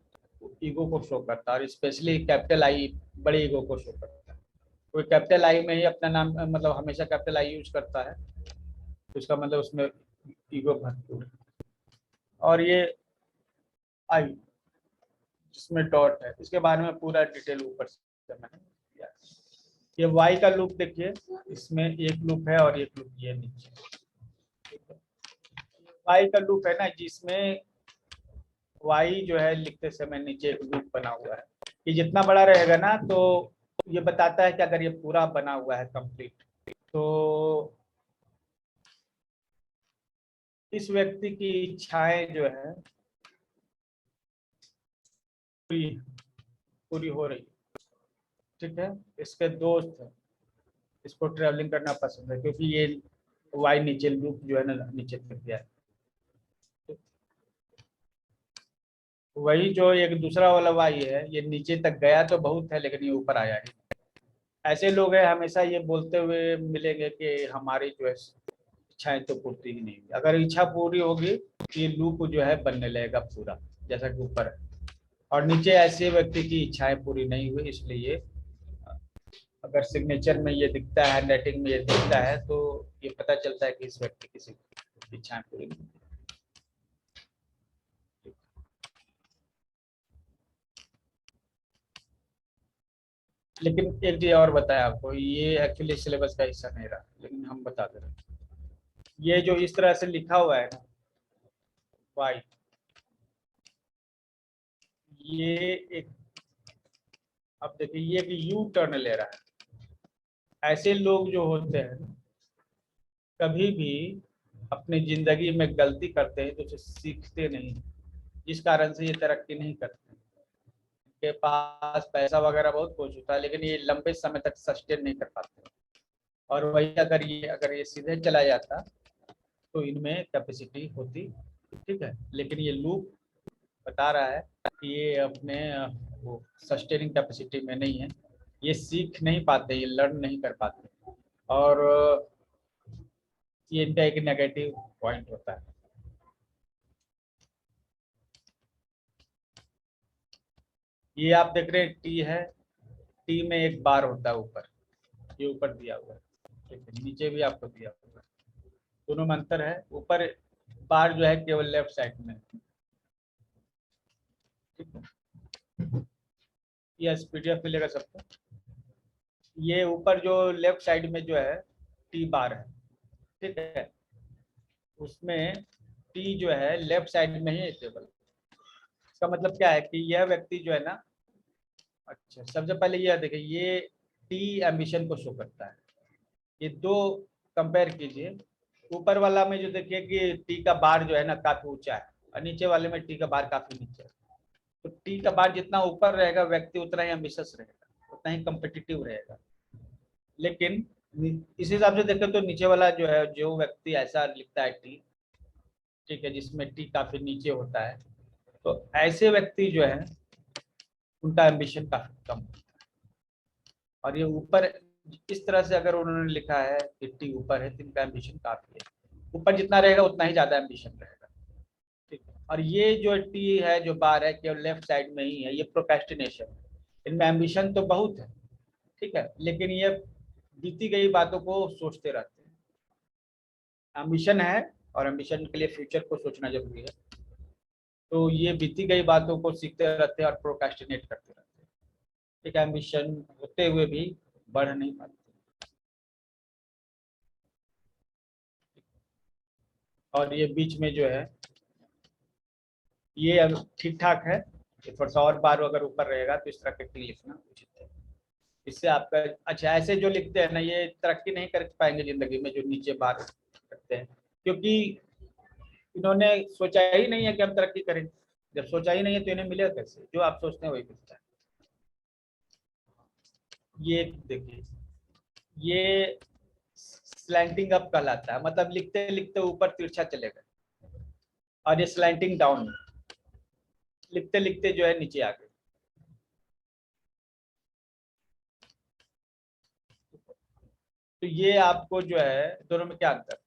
ईगो को शो करता है, और स्पेशली कैपिटल आई बड़े ईगो को शो करता है। कोई कैपिटल आई में ही अपना नाम मतलब हमेशा कैपिटल आई यूज करता है, तो इसका मतलब उसमें ईगो भरपूर है। और ये आई जिसमें डॉट है, इसके बारे में पूरा डिटेल ऊपर से मैंने दिया। ये वाई का लूप देखिए, इसमें एक लूप है और एक लूप ये नीचे। वाई का लूप है ना, जिसमें वाई जो है लिखते समय नीचे एक लूप बना हुआ है। ये जितना बड़ा रहेगा ना, तो ये बताता है कि अगर ये पूरा बना हुआ है कंप्लीट, तो इस व्यक्ति की इच्छाएं जो है पूरी पूरी हो रही, ठीक है। इसके दोस्त हैं, इसको ट्रैवलिंग करना पसंद है, क्योंकि ये वाई नीचे लूप जो है ना नीचे तक गया है। वही जो एक दूसरा वाला वाई है, ये नीचे तक गया तो बहुत है, लेकिन ये ऊपर आया है। ऐसे लोग हैं हमेशा ये बोलते हुए मिलेंगे कि हमारी जो है इच्छाएं तो पूर्ति ही नहीं होगी। अगर इच्छा पूरी होगी तो ये लूप जो है बनने लगेगा पूरा, जैसा कि ऊपर है। और नीचे ऐसे व्यक्ति की इच्छाएं पूरी नहीं हुई, इसलिए अगर सिग्नेचर में ये दिखता है, हैंडराइटिंग में ये दिखता है, तो ये पता चलता है कि इस व्यक्ति की इच्छाएं पूरी नहीं। लेकिन एक चीज और बताया आपको, ये एक्चुअली सिलेबस का हिस्सा नहीं रहा, लेकिन हम बता दे रहे हैं। ये जो इस तरह से लिखा हुआ है ना वाई, ये एक, अब देखिए ये एक यू टर्न ले रहा है। ऐसे लोग जो होते हैं कभी भी अपनी जिंदगी में गलती करते हैं तो उसे सीखते नहीं, जिस कारण से ये तरक्की नहीं करते। के पास पैसा वगैरह बहुत कुछ होता है, लेकिन ये लंबे समय तक सस्टेन नहीं कर पाते। और वही अगर ये सीधे चला जाता तो इनमें कैपेसिटी होती, ठीक है। लेकिन ये लूप बता रहा है कि ये अपने वो सस्टेनिंग कैपेसिटी में नहीं है, ये सीख नहीं पाते, ये लर्न नहीं कर पाते, और ये इनका एक नेगेटिव पॉइंट होता है। ये आप देख रहे हैं टी है, टी में एक बार होता है ऊपर, ये ऊपर दिया हुआ है, ठीक है, नीचे भी आपको दिया हुआ है, दोनों में अंतर है। ऊपर बार जो है केवल लेफ्ट साइड में, ठीक है, ये पीडीएफ मिलेगा सबको। ये ऊपर जो लेफ्ट साइड में जो है टी बार है, ठीक है, उसमें टी जो है लेफ्ट साइड में ही स्टेबल। इसका मतलब क्या है कि यह व्यक्ति जो है ना, अच्छा सबसे पहले यह देखिए, ये टी एम्बिशन को शो करता है। ये दो कंपेयर कीजिए, ऊपर वाला में जो देखिए कि टी का बार जो है ना काफी ऊंचा है, और नीचे वाले में टी का बार काफी नीचे है। तो टी का बार जितना ऊपर रहेगा व्यक्ति उतना ही एम्बिशियस रहेगा, उतना ही कम्पिटिटिव रहेगा। लेकिन इस हिसाब से देखें तो नीचे वाला जो है, जो व्यक्ति ऐसा लिखता है टी, ठीक है, जिसमें टी काफी नीचे होता है, तो ऐसे व्यक्ति जो है उनका एम्बिशन काफी कम होता है। और ये ऊपर इस तरह से अगर उन्होंने लिखा है कि टी ऊपर है तो इनका एम्बिशन काफी है, ऊपर जितना रहेगा उतना ही ज्यादा एम्बिशन रहेगा, ठीक है। और ये जो टी है, जो बार है, केवल लेफ्ट साइड में ही है, ये प्रोक्रेस्टिनेशन। इनमें एम्बिशन तो बहुत है, ठीक है, लेकिन ये बीती गई बातों को सोचते रहते हैं। एम्बिशन है और एम्बिशन के लिए फ्यूचर को सोचना जरूरी है, तो ये बीती गई बातों को सीखते रहते हैं और प्रोक्रेस्टिनेट करते रहते हैं, ठीक है। एम्बिशन होते हुए भी बढ़ नहीं पाते। और ये बीच में जो है ये अब ठीक ठाक है, ये थोड़ा सा और बार अगर ऊपर रहेगा तो इस तरह के टी लिखना उचित है। इससे आपका अच्छा, ऐसे जो लिखते हैं ना ये तरक्की नहीं कर पाएंगे जिंदगी में, जो नीचे बार करते हैं, क्योंकि इन्होंने सोचा ही नहीं है कि हम तरक्की करेंगे। जब सोचा ही नहीं है तो इन्हें मिलेगा कैसे? जो आप सोचते हैं वही मिलता है। ये देखिए, ये स्लैंटिंग अप कहलाता है, मतलब लिखते लिखते ऊपर तिरछा चलेगा, और ये स्लैंटिंग डाउन, लिखते लिखते जो है नीचे आ गए। तो ये आपको जो है दोनों में क्या अंतर,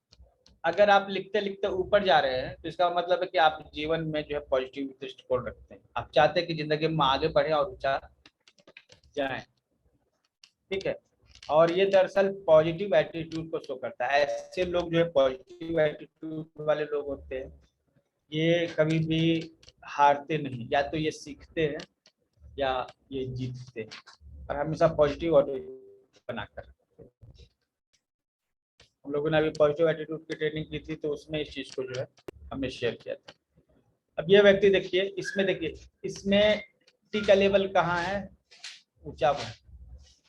अगर आप लिखते लिखते ऊपर जा रहे हैं तो इसका मतलब है कि आप जीवन में जो है पॉजिटिव दृष्टिकोण रखते हैं, आप चाहते हैं कि जिंदगी में आगे बढ़े और ऊंचा जाएं, ठीक है। और ये दरअसल पॉजिटिव एटीट्यूड को शो करता है। ऐसे लोग जो है पॉजिटिव एटीट्यूड वाले लोग होते हैं, ये कभी भी हारते नहीं, या तो ये सीखते हैं या ये जीतते हैं, और हमेशा पॉजिटिव एटीट्यूड बनाकर रखते हैं। हम लोगों ने अभी पॉजिटिव एटीट्यूड की ट्रेनिंग की थी, तो उसमें इस चीज को जो है हमने शेयर किया था। अब ये व्यक्ति देखिए, इसमें देखिए, इसमें टी का लेवल कहाँ है, ऊंचा है,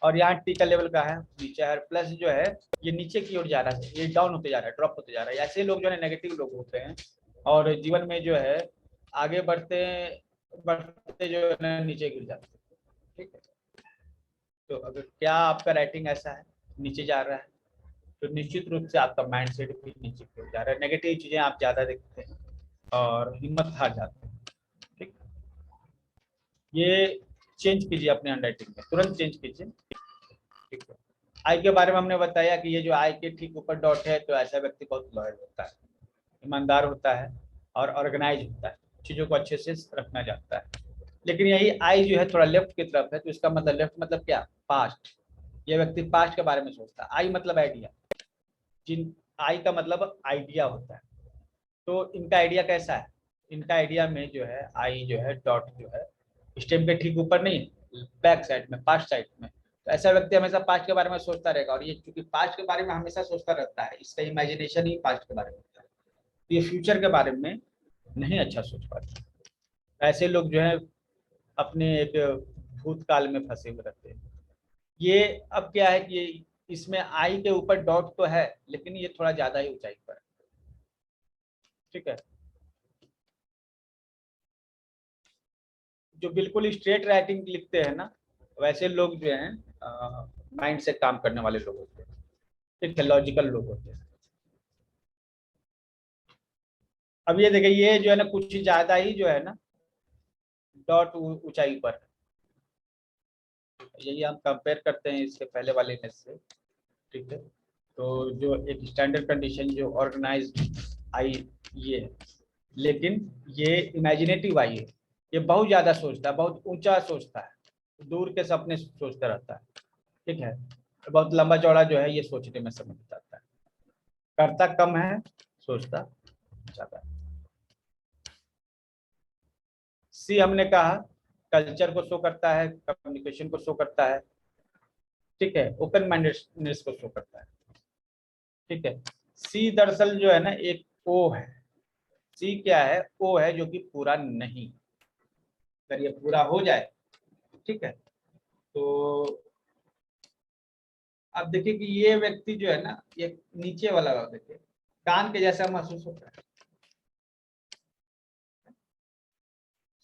और यहाँ टी का लेवल कहाँ है, नीचे है। प्लस जो है ये नीचे की ओर जा रहा है, ये डाउन होते जा रहा है, ड्रॉप होते जा रहा है। ऐसे लोग जो है नेगेटिव लोग होते हैं, और जीवन में जो है आगे बढ़ते बढ़ते जो है नीचे गिर जाते हैं, ठीक है। तो अगर क्या आपका राइटिंग ऐसा है, नीचे जा रहा है, तो निश्चित रूप से आपका माइंड सेट भी नीचे की ओर जा रहा है, नेगेटिव चीजें आप ज्यादा देखते हैं और हिम्मत हार जाते हैं, ठीक। ये चेंज कीजिए अपने हैंडराइटिंग में, तुरंत चेंज कीजिए, ठीक है। आई के बारे में हमने बताया कि ये जो आई के ठीक ऊपर डॉट है, तो ऐसा व्यक्ति बहुत लॉयल होता है, ईमानदार होता है और ऑर्गेनाइज होता है, चीजों को अच्छे से रखना चाहता है। लेकिन यही आई जो है थोड़ा लेफ्ट की तरफ है, तो इसका मतलब लेफ्ट मतलब क्या, पास्ट। ये व्यक्ति पास्ट के बारे में सोचता है। आई मतलब आइडिया, जिन आई का मतलब आइडिया होता है, तो इनका आइडिया कैसा है, इनका आइडिया में जो है आई जो है डॉट जो है स्टेम के ठीक ऊपर नहीं, बैक साइड में, पास्ट साइड में। तो ऐसा व्यक्ति हमेशा पास्ट के बारे में सोचता रहेगा, और ये चूंकि पास्ट के बारे में हमेशा सोचता रहता है, इसका इमेजिनेशन ही पास्ट के बारे में होता है, तो ये फ्यूचर के बारे में नहीं अच्छा सोच पाते। ऐसे लोग जो है अपने एक भूतकाल में फंसे हुए रहते हैं। ये अब क्या है कि इसमें आई के ऊपर डॉट तो है, लेकिन ये थोड़ा ज्यादा ही ऊंचाई पर है, ठीक है। जो बिल्कुल स्ट्रेट राइटिंग लिखते हैं ना, वैसे लोग जो हैं माइंड से काम करने वाले लोग होते हैं, ठीक है, लॉजिकल लोग होते हैं। अब ये देखिए, ये जो है ना कुछ ज्यादा ही जो है ना डॉट ऊंचाई पर है। यही हम कंपेयर करते हैं इसके पहले वाले में से, ठीक है। तो जो एक स्टैंडर्ड कंडीशन जो ऑर्गेनाइज आई ये है, लेकिन ये इमेजिनेटिव आई है, ये बहुत ज्यादा सोचता है, बहुत ऊंचा सोचता है, दूर के सपने सोचता रहता है, ठीक है। बहुत लंबा चौड़ा जो है ये सोचने में समय बिताता है, करता कम है, सोचता ज्यादा है। सी हमने कहा कल्चर को शो करता है, कम्युनिकेशन को शो करता है, ठीक है, ओपन माइंडेडनेस को शो करता है, ठीक है। सी दरअसल जो है ना एक ओ है, सी क्या है, ओ है जो कि पूरा नहीं। अगर ये पूरा हो जाए, ठीक है, तो आप देखिए कि ये व्यक्ति जो है ना, ये नीचे वाला देखिए कान के जैसा महसूस होता है।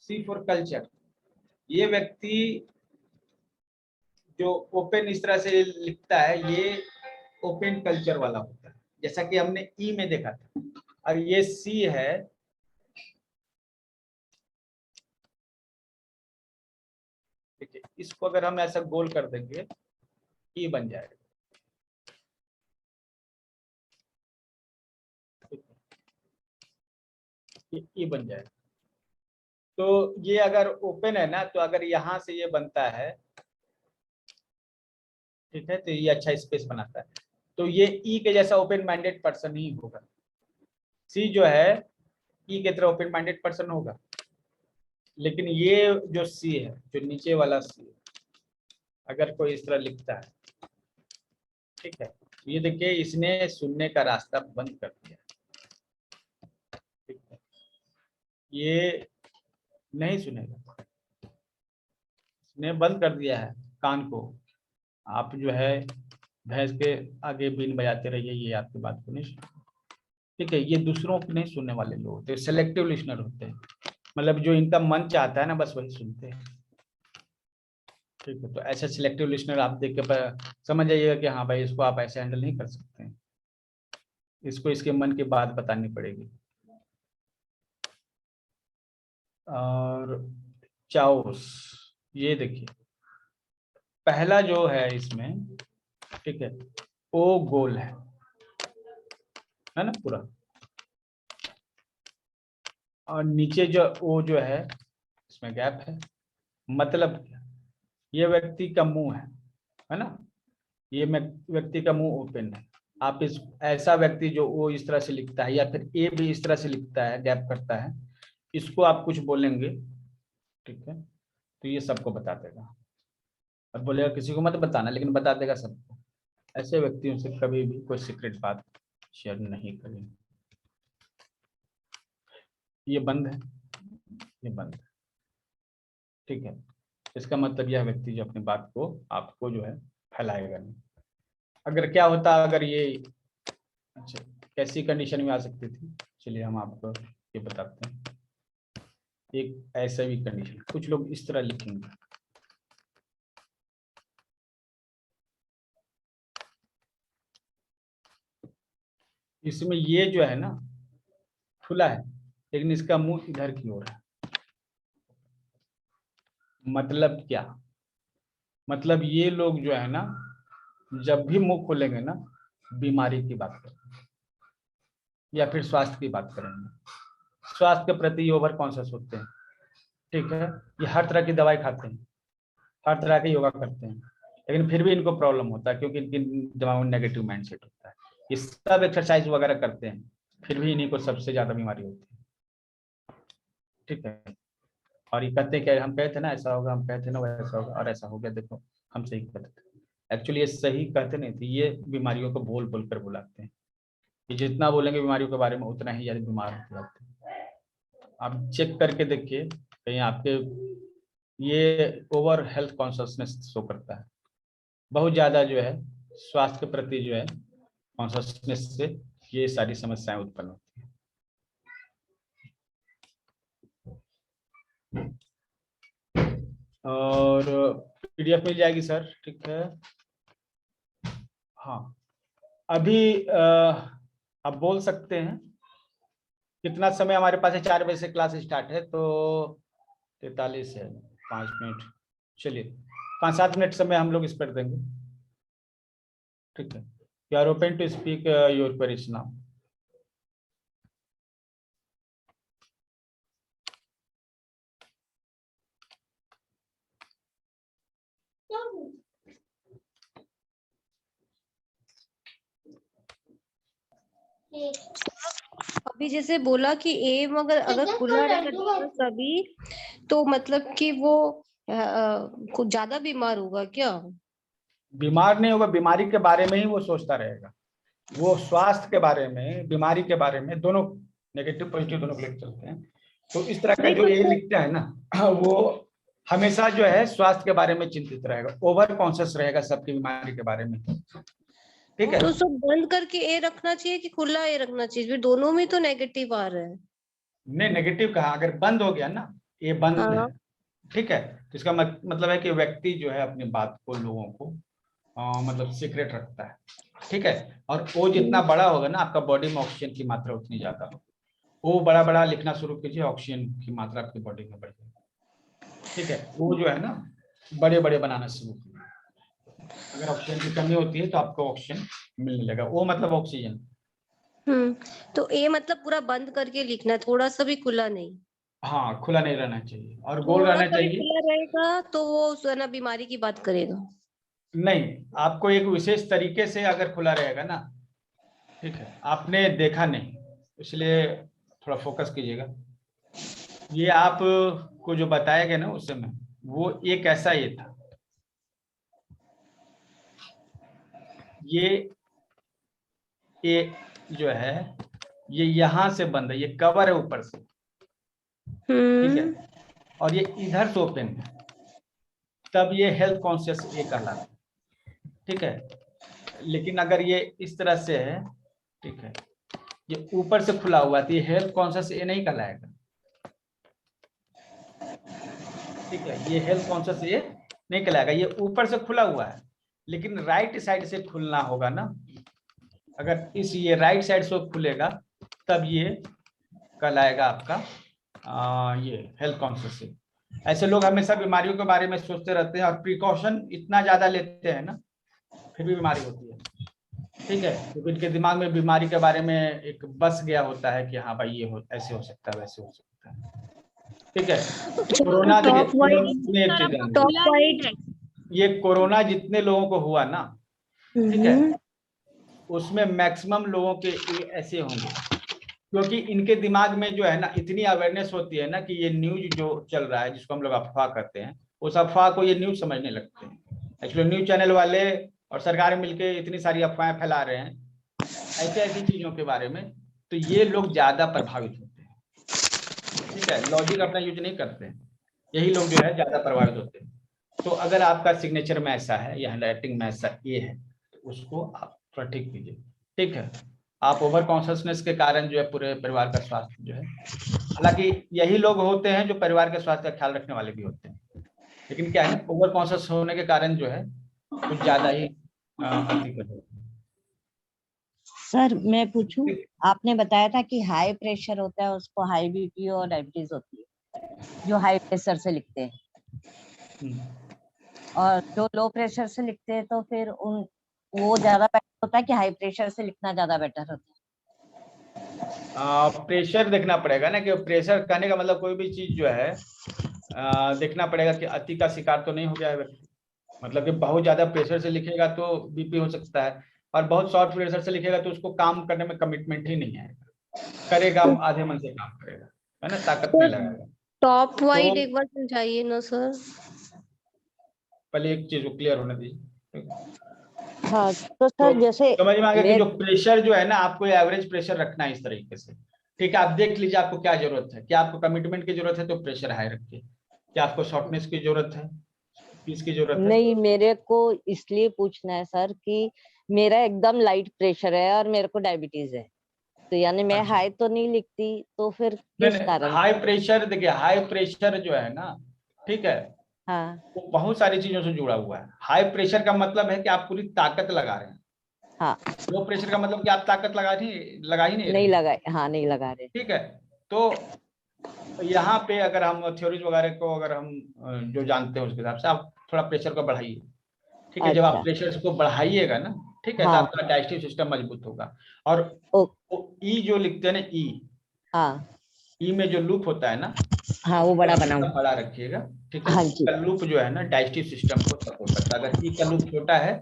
सी फॉर कल्चर, ये व्यक्ति जो ओपन इस तरह से लिखता है, ये ओपन कल्चर वाला होता है, जैसा कि हमने ई में देखा था। और ये सी है, देखिए इसको अगर हम ऐसा गोल कर देंगे, ई बन जाएगा। ये ई बन जाएगा। तो ये अगर ओपन है ना, तो अगर यहां से ये बनता है, ठीक है, तो ये अच्छा स्पेस बनाता है। तो ये ई के जैसा ओपन माइंडेड पर्सन ही होगा। सी जो है ई के तरह ओपन माइंडेड पर्सन होगा। लेकिन ये जो सी है, जो नीचे वाला सी, अगर कोई इस तरह लिखता है, ठीक है, ये देखिए इसने सुनने का रास्ता बंद कर दिया, ठीक है, ये नहीं सुनेगा, इसने बंद कर दिया है कान को। आप जो है भैंस के आगे बीन बजाते रहिए, ये आपकी बात को नहीं सुने, ठीक है। ये दूसरों की नहीं सुनने वाले लोग होते हैं, सेलेक्टिव लिसनर होते हैं। मतलब जो इनका मन चाहता है ना, बस वही सुनते हैं, ठीक है। तो ऐसे सिलेक्टिव लिसनर आप देख के समझ जाइएगा कि हाँ भाई, इसको आप ऐसे हैंडल नहीं कर सकते हैं, इसको इसके मन की बात बतानी पड़ेगी। और चाउस, ये देखिए पहला जो है इसमें, ठीक है, ओ गोल है ना पूरा, और नीचे जो ओ जो है इसमें गैप है। मतलब क्या, ये व्यक्ति का मुंह है ना, ये व्यक्ति का मुंह ओपन है। आप इस ऐसा व्यक्ति जो ओ इस तरह से लिखता है, या फिर ए भी इस तरह से लिखता है, गैप करता है, इसको आप कुछ बोलेंगे, ठीक है, तो ये सबको बता देगा। और बोलेगा किसी को मत बताना, लेकिन बता देगा सबको। ऐसे व्यक्तियों से कभी भी कोई सीक्रेट बात शेयर नहीं करें। ये बंद है, ये बंद है, ठीक है। इसका मतलब यह व्यक्ति जो अपनी बात को आपको जो है फैलाएगा नहीं। अगर क्या होता अगर ये, अच्छा कैसी कंडीशन में आ सकती थी, चलिए हम आपको ये बताते हैं। एक ऐसा भी कंडीशन, कुछ लोग इस तरह लिखेंगे, इसमें ये जो है ना खुला है, लेकिन इसका मुंह इधर की ओर है। मतलब क्या, मतलब ये लोग जो है ना, जब भी मुंह खोलेंगे ना, बीमारी की बात करेंगे या फिर स्वास्थ्य की बात करेंगे। स्वास्थ्य के प्रति ओवर कॉन्शियस होते हैं, ठीक है। ये हर तरह की दवाई खाते हैं, हर तरह के योगा करते हैं, लेकिन फिर भी इनको प्रॉब्लम होता है, क्योंकि इनके दिमाग में नेगेटिव माइंडसेट होता है। ये सब एक्सरसाइज वगैरह करते हैं, फिर भी इन्हीं को सबसे ज्यादा बीमारी होती है, ठीक है। और ये कहते हैं कि हम कहते ना ऐसा होगा, हम कहते ना वैसा होगा, और ऐसा हो गया, देखो हम सही कहते थे। एक्चुअली ये सही कहते नहीं थे, ये बीमारियों को बोल बोल कर बुलाते हैं। कि जितना बोलेंगे बीमारियों के बारे में, उतना ही ज्यादा बीमार होते जाते हैं। आप चेक करके देखिए, कहीं आपके ये ओवर हेल्थ कॉन्शियसनेस शो करता है। बहुत ज्यादा जो है स्वास्थ्य के प्रति जो है कॉन्शियसनेस से ये सारी समस्याएं उत्पन्न होती हैं। और पीडीएफ मिल जाएगी सर, ठीक है। हाँ, अभी आप बोल सकते हैं कितना समय हमारे पास है। 4 बजे से क्लास स्टार्ट है, तो 43 है, 5 मिनट, चलिए 5-7 मिनट समय हम लोग इस पर देंगे, ठीक है। You are open to speak your queries now. अभी जैसे बोला कि एम अगर खुला रहेगा सभी, तो मतलब कि वो कुछ ज्यादा बीमार होगा क्या? बीमार नहीं होगा, बीमारी के बारे में ही वो सोचता रहेगा। वो स्वास्थ्य के बारे में, बीमारी के बारे में, दोनों नेगेटिव पॉजिटिव दोनों को लेकर चलते हैं। तो इस तरह का नहीं जो तो ये सर लिखता है ना वो हमेशा जो है स्वास्थ्य के बारे में चिंतित रहेगा, ओवर कॉन्शियस रहेगा सबकी बीमारी के बारे में, ठीक है। तो सब बंद करके ए रखना चाहिए कि खुला ए रखना चाहिए? फिर दोनों में तो नेगेटिव आ रहा है। नहीं नेगेटिव कहा, अगर बंद हो गया ना, ये बंद है, हाँ ठीक है, तो इसका मतलब है कि व्यक्ति जो है अपनी बात को लोगों को मतलब सीक्रेट रखता है, ठीक है। और वो जितना बड़ा होगा ना, आपका बॉडी में ऑक्सीजन की मात्रा उतनी ज्यादा होगी। वो बड़ा बड़ा लिखना शुरू कीजिए, ऑक्सीजन की मात्रा आपकी बॉडी में बढ़ जाएगी, ठीक है। वो जो है ना बड़े बड़े बनाना शुरू कीजिए। अगर ऑक्सीजन की कमी होती है तो आपको ऑक्सीजन मिलने लगेगा, वो मतलब ऑक्सीजन। तो ए मतलब पूरा बंद करके लिखना है, थोड़ा सा भी खुला नहीं? हाँ, खुला नहीं रहना चाहिए और गोल थोड़ा रहना सा भी चाहिए। खुला रहेगा तो वो जो है ना बीमारी की बात करेगा। नहीं, आपको एक विशेष तरीके से अगर खुला रहेगा ना, ठीक है, आपने देखा नहीं इसलिए थोड़ा फोकस कीजिएगा। ये आप को जो बताया गया ना उस समय, वो एक ऐसा ये था, ये जो है ये यहाँ से बंद है, ये कवर है ऊपर से, ठीक है, और ये इधर से ओपन है, तब ये हेल्थ कॉन्शियस ये कहलाता है, ठीक है। लेकिन अगर ये इस तरह से है, ठीक है, ये ऊपर से खुला हुआ है तो ये हेल्थ कॉन्शियस ये नहीं कहलाएगा, ठीक है। ये हेल्थ कॉन्शियस ये नहीं कहलाएगा, ये ऊपर से खुला हुआ है, लेकिन राइट साइड से खुलना होगा ना। अगर ये राइट साइड से खुलेगा तब ये कहलाएगा आपका ये हेल्थ कॉन्शियस। ऐसे लोग हमेशा बीमारियों के बारे में सोचते रहते हैं और प्रिकॉशन इतना ज्यादा लेते हैं ना, फिर भी बीमारी होती है, ठीक है, क्योंकि इनके दिमाग में बीमारी के बारे में एक बस गया होता है कि हाँ भाई ये हो, ऐसे हो सकता है, वैसे हो सकता है, ठीक है। कोरोना देखिए, इसमें एक चीज टॉप वाइट ये कोरोना जितने लोगों को हुआ ना, ठीक है, उसमें मैक्सिमम लोगों के ये ऐसे होंगे, क्योंकि इनके दिमाग में जो है ना इतनी अवेयरनेस होती है ना कि ये न्यूज जो चल रहा है, जिसको हम लोग अफवाह कहते हैं, उस अफवाह को ये न्यूज समझने लगते हैं। एक्चुअली न्यूज चैनल वाले और सरकार मिलके इतनी सारी अफवाहें फैला रहे हैं ऐसे ऐसी चीजों के बारे में, तो ये लोग ज्यादा प्रभावित होते हैं, ठीक है, लॉजिक अपना यूज नहीं करते हैं, यही लोग जो है ज्यादा प्रभावित होते हैं। तो अगर आपका सिग्नेचर में ऐसा है या हैंडराइटिंग में ऐसा ये है, तो उसको आप थोड़ा ठीक कीजिए, ठीक है। आप ओवर कॉन्शियसनेस के कारण जो है पूरे परिवार का स्वास्थ्य जो है, हालांकि यही लोग होते हैं जो परिवार के स्वास्थ्य का ख्याल रखने वाले भी होते हैं, लेकिन क्या है ना, ओवर कॉन्शियस होने के कारण जो है कुछ ज्यादा ही अति कर होते हैं। सर मैं पूछूं, आपने बताया था कि हाई प्रेशर होता है उसको हाई बीपी और डायबिटीज होती है जो हाई प्रेशर से लिखते हैं, और जो लो प्रेशर से लिखते हैं तो फिर उन वो ज्यादा बेटर होता है कि हाई प्रेशर से लिखना ज्यादा बेटर होता है? प्रेशर देखना पड़ेगा ना, कि प्रेशर कहने का मतलब कोई भी चीज जो है देखना पड़ेगा कि अति का शिकार तो नहीं हो गया है। मतलब कि बहुत ज्यादा प्रेशर से लिखेगा तो बीपी हो सकता है, और बहुत शॉर्ट प्रेशर से लिखेगा तो उसको काम करने में कमिटमेंट ही नहीं आएगा, करेगा आधे मन से काम करेगा, है ना, ताकत नहीं लगाएगा। टॉप वाइड तो एक बार समझाइए ना सर। पहले एक चीज को क्लियर होने दीजिए। हाँ तो तो सर जैसे समझ में आ गया कि जो प्रेशर जो है ना, आपको एवरेज प्रेशर रखना है इस तरीके से, ठीक है। आप देख लीजिए आपको क्या जरूरत है, क्या आपको कमिटमेंट की जरूरत है तो प्रेशर हाई रखिए, क्या आपको शॉर्टनेस की जरूरत है, पीस की जरूरत है। नहीं, मेरे को इसलिए पूछना है सर कि मेरा एकदम लाइट प्रेशर है और मेरे को डायबिटीज है, तो यानी मैं अच्छा। हाई तो नहीं लिखती, तो फिर नहीं किस नहीं, कारण? हाई प्रेशर देखिए, हाई प्रेशर जो है ना, ठीक है, हाँ वो बहुत सारी चीजों से जुड़ा हुआ है। हाई प्रेशर का मतलब है कि आप पूरी ताकत लगा रहे हैं, हाँ, लो प्रेशर का मतलब कि आप ताकत लगा ही नहीं नहीं रहे, लगाए, हाँ नहीं लगा रहे। ठीक है। तो यहाँ पे अगर हम थ्योरीज वगैरह को अगर हम जो जानते हैं उसके हिसाब से आप थोड़ा प्रेशर को बढ़ाइए, ठीक है। जब आप अच्छा, प्रेशर को बढ़ाइएगा ना, ठीक है, तो हाँ, आपका डाइजेस्टिव सिस्टम मजबूत होगा। और ओ, ई जो लिखते हैं ना, ई हाँ ई में जो लूप होता है ना, हाँ वो उसको बड़ा हमेशा बनाऊं। बड़ा रखिएगा, ठीक है। हाँ ई जी, का लूप जो है ना डाइजेस्टिव सिस्टम को सपोर्ट करता है, अगर ई का लूप छोटा है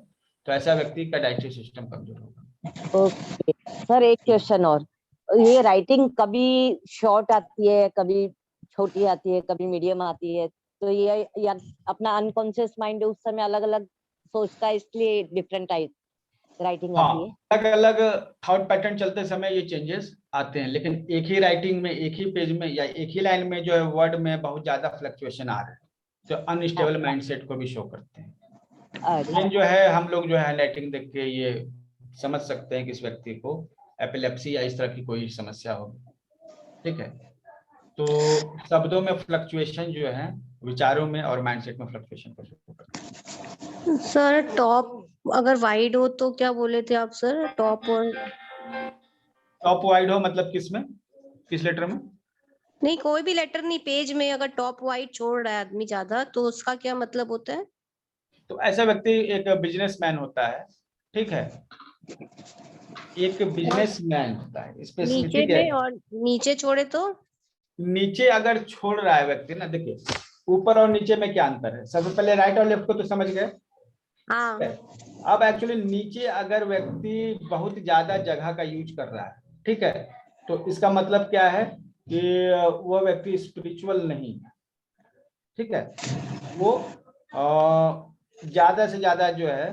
तो ऐसा व्यक्ति का डाइजेस्टिव सिस्टम कमजोर होगा। ओके। सर एक क्वेश्चन और, ये राइटिंग कभी शॉर्ट आती है, कभी छोटी आती है, कभी मीडियम आती है, तो ये या अपना अनकॉन्शियस माइंड उस समय अलग अलग सोचता है इसलिए डिफरेंट टाइप राइटिंग आती है? अलग अलग थॉट पैटर्न चलते समय ये चेंजेस आते हैं, लेकिन एक ही राइटिंग में, एक ही पेज में या एक ही लाइन में जो है वर्ड में बहुत ज्यादा फ्लक्चुएशन आ रहे हैं, जो अनस्टेबल माइंडसेट को भी शो करते हैं। अच्छा, मेन जो है हम लोग जो है हैंडराइटिंग देख के ये समझ सकते हैं कि इस व्यक्ति को एपिलेप्सी या इस तरह की कोई समस्या हो। ठीक है, तो शब्दों में फ्लक्चुएशन जो है विचारों में और माइंडसेट में फ्लक्चुएशन को शो करते हैं। सर टॉप अगर वाइड हो तो क्या बोले थे आप सर? टॉप और टॉप वाइड हो मतलब किसमें, किस लेटर में? नहीं, कोई भी लेटर नहीं, पेज में अगर टॉप वाइड छोड़ रहा है आदमी ज्यादा तो उसका क्या मतलब होता है? तो ऐसा व्यक्ति एक बिजनेसमैन होता है। ठीक है, एक बिजनेसमैन होता है, नीचे स्पेसिफिक है। में और नीचे छोड़े तो? नीचे अगर छोड़ रहा है व्यक्ति ना, देखिए ऊपर और नीचे में क्या अंतर है। सबसे पहले राइट और लेफ्ट को तो समझ गए। हाँ। अब एक्चुअली नीचे अगर व्यक्ति बहुत ज्यादा जगह का यूज कर रहा है, ठीक है, तो इसका मतलब क्या है कि वो व्यक्ति स्पिरिचुअल नहीं है। ठीक है, वो ज्यादा से ज्यादा जो है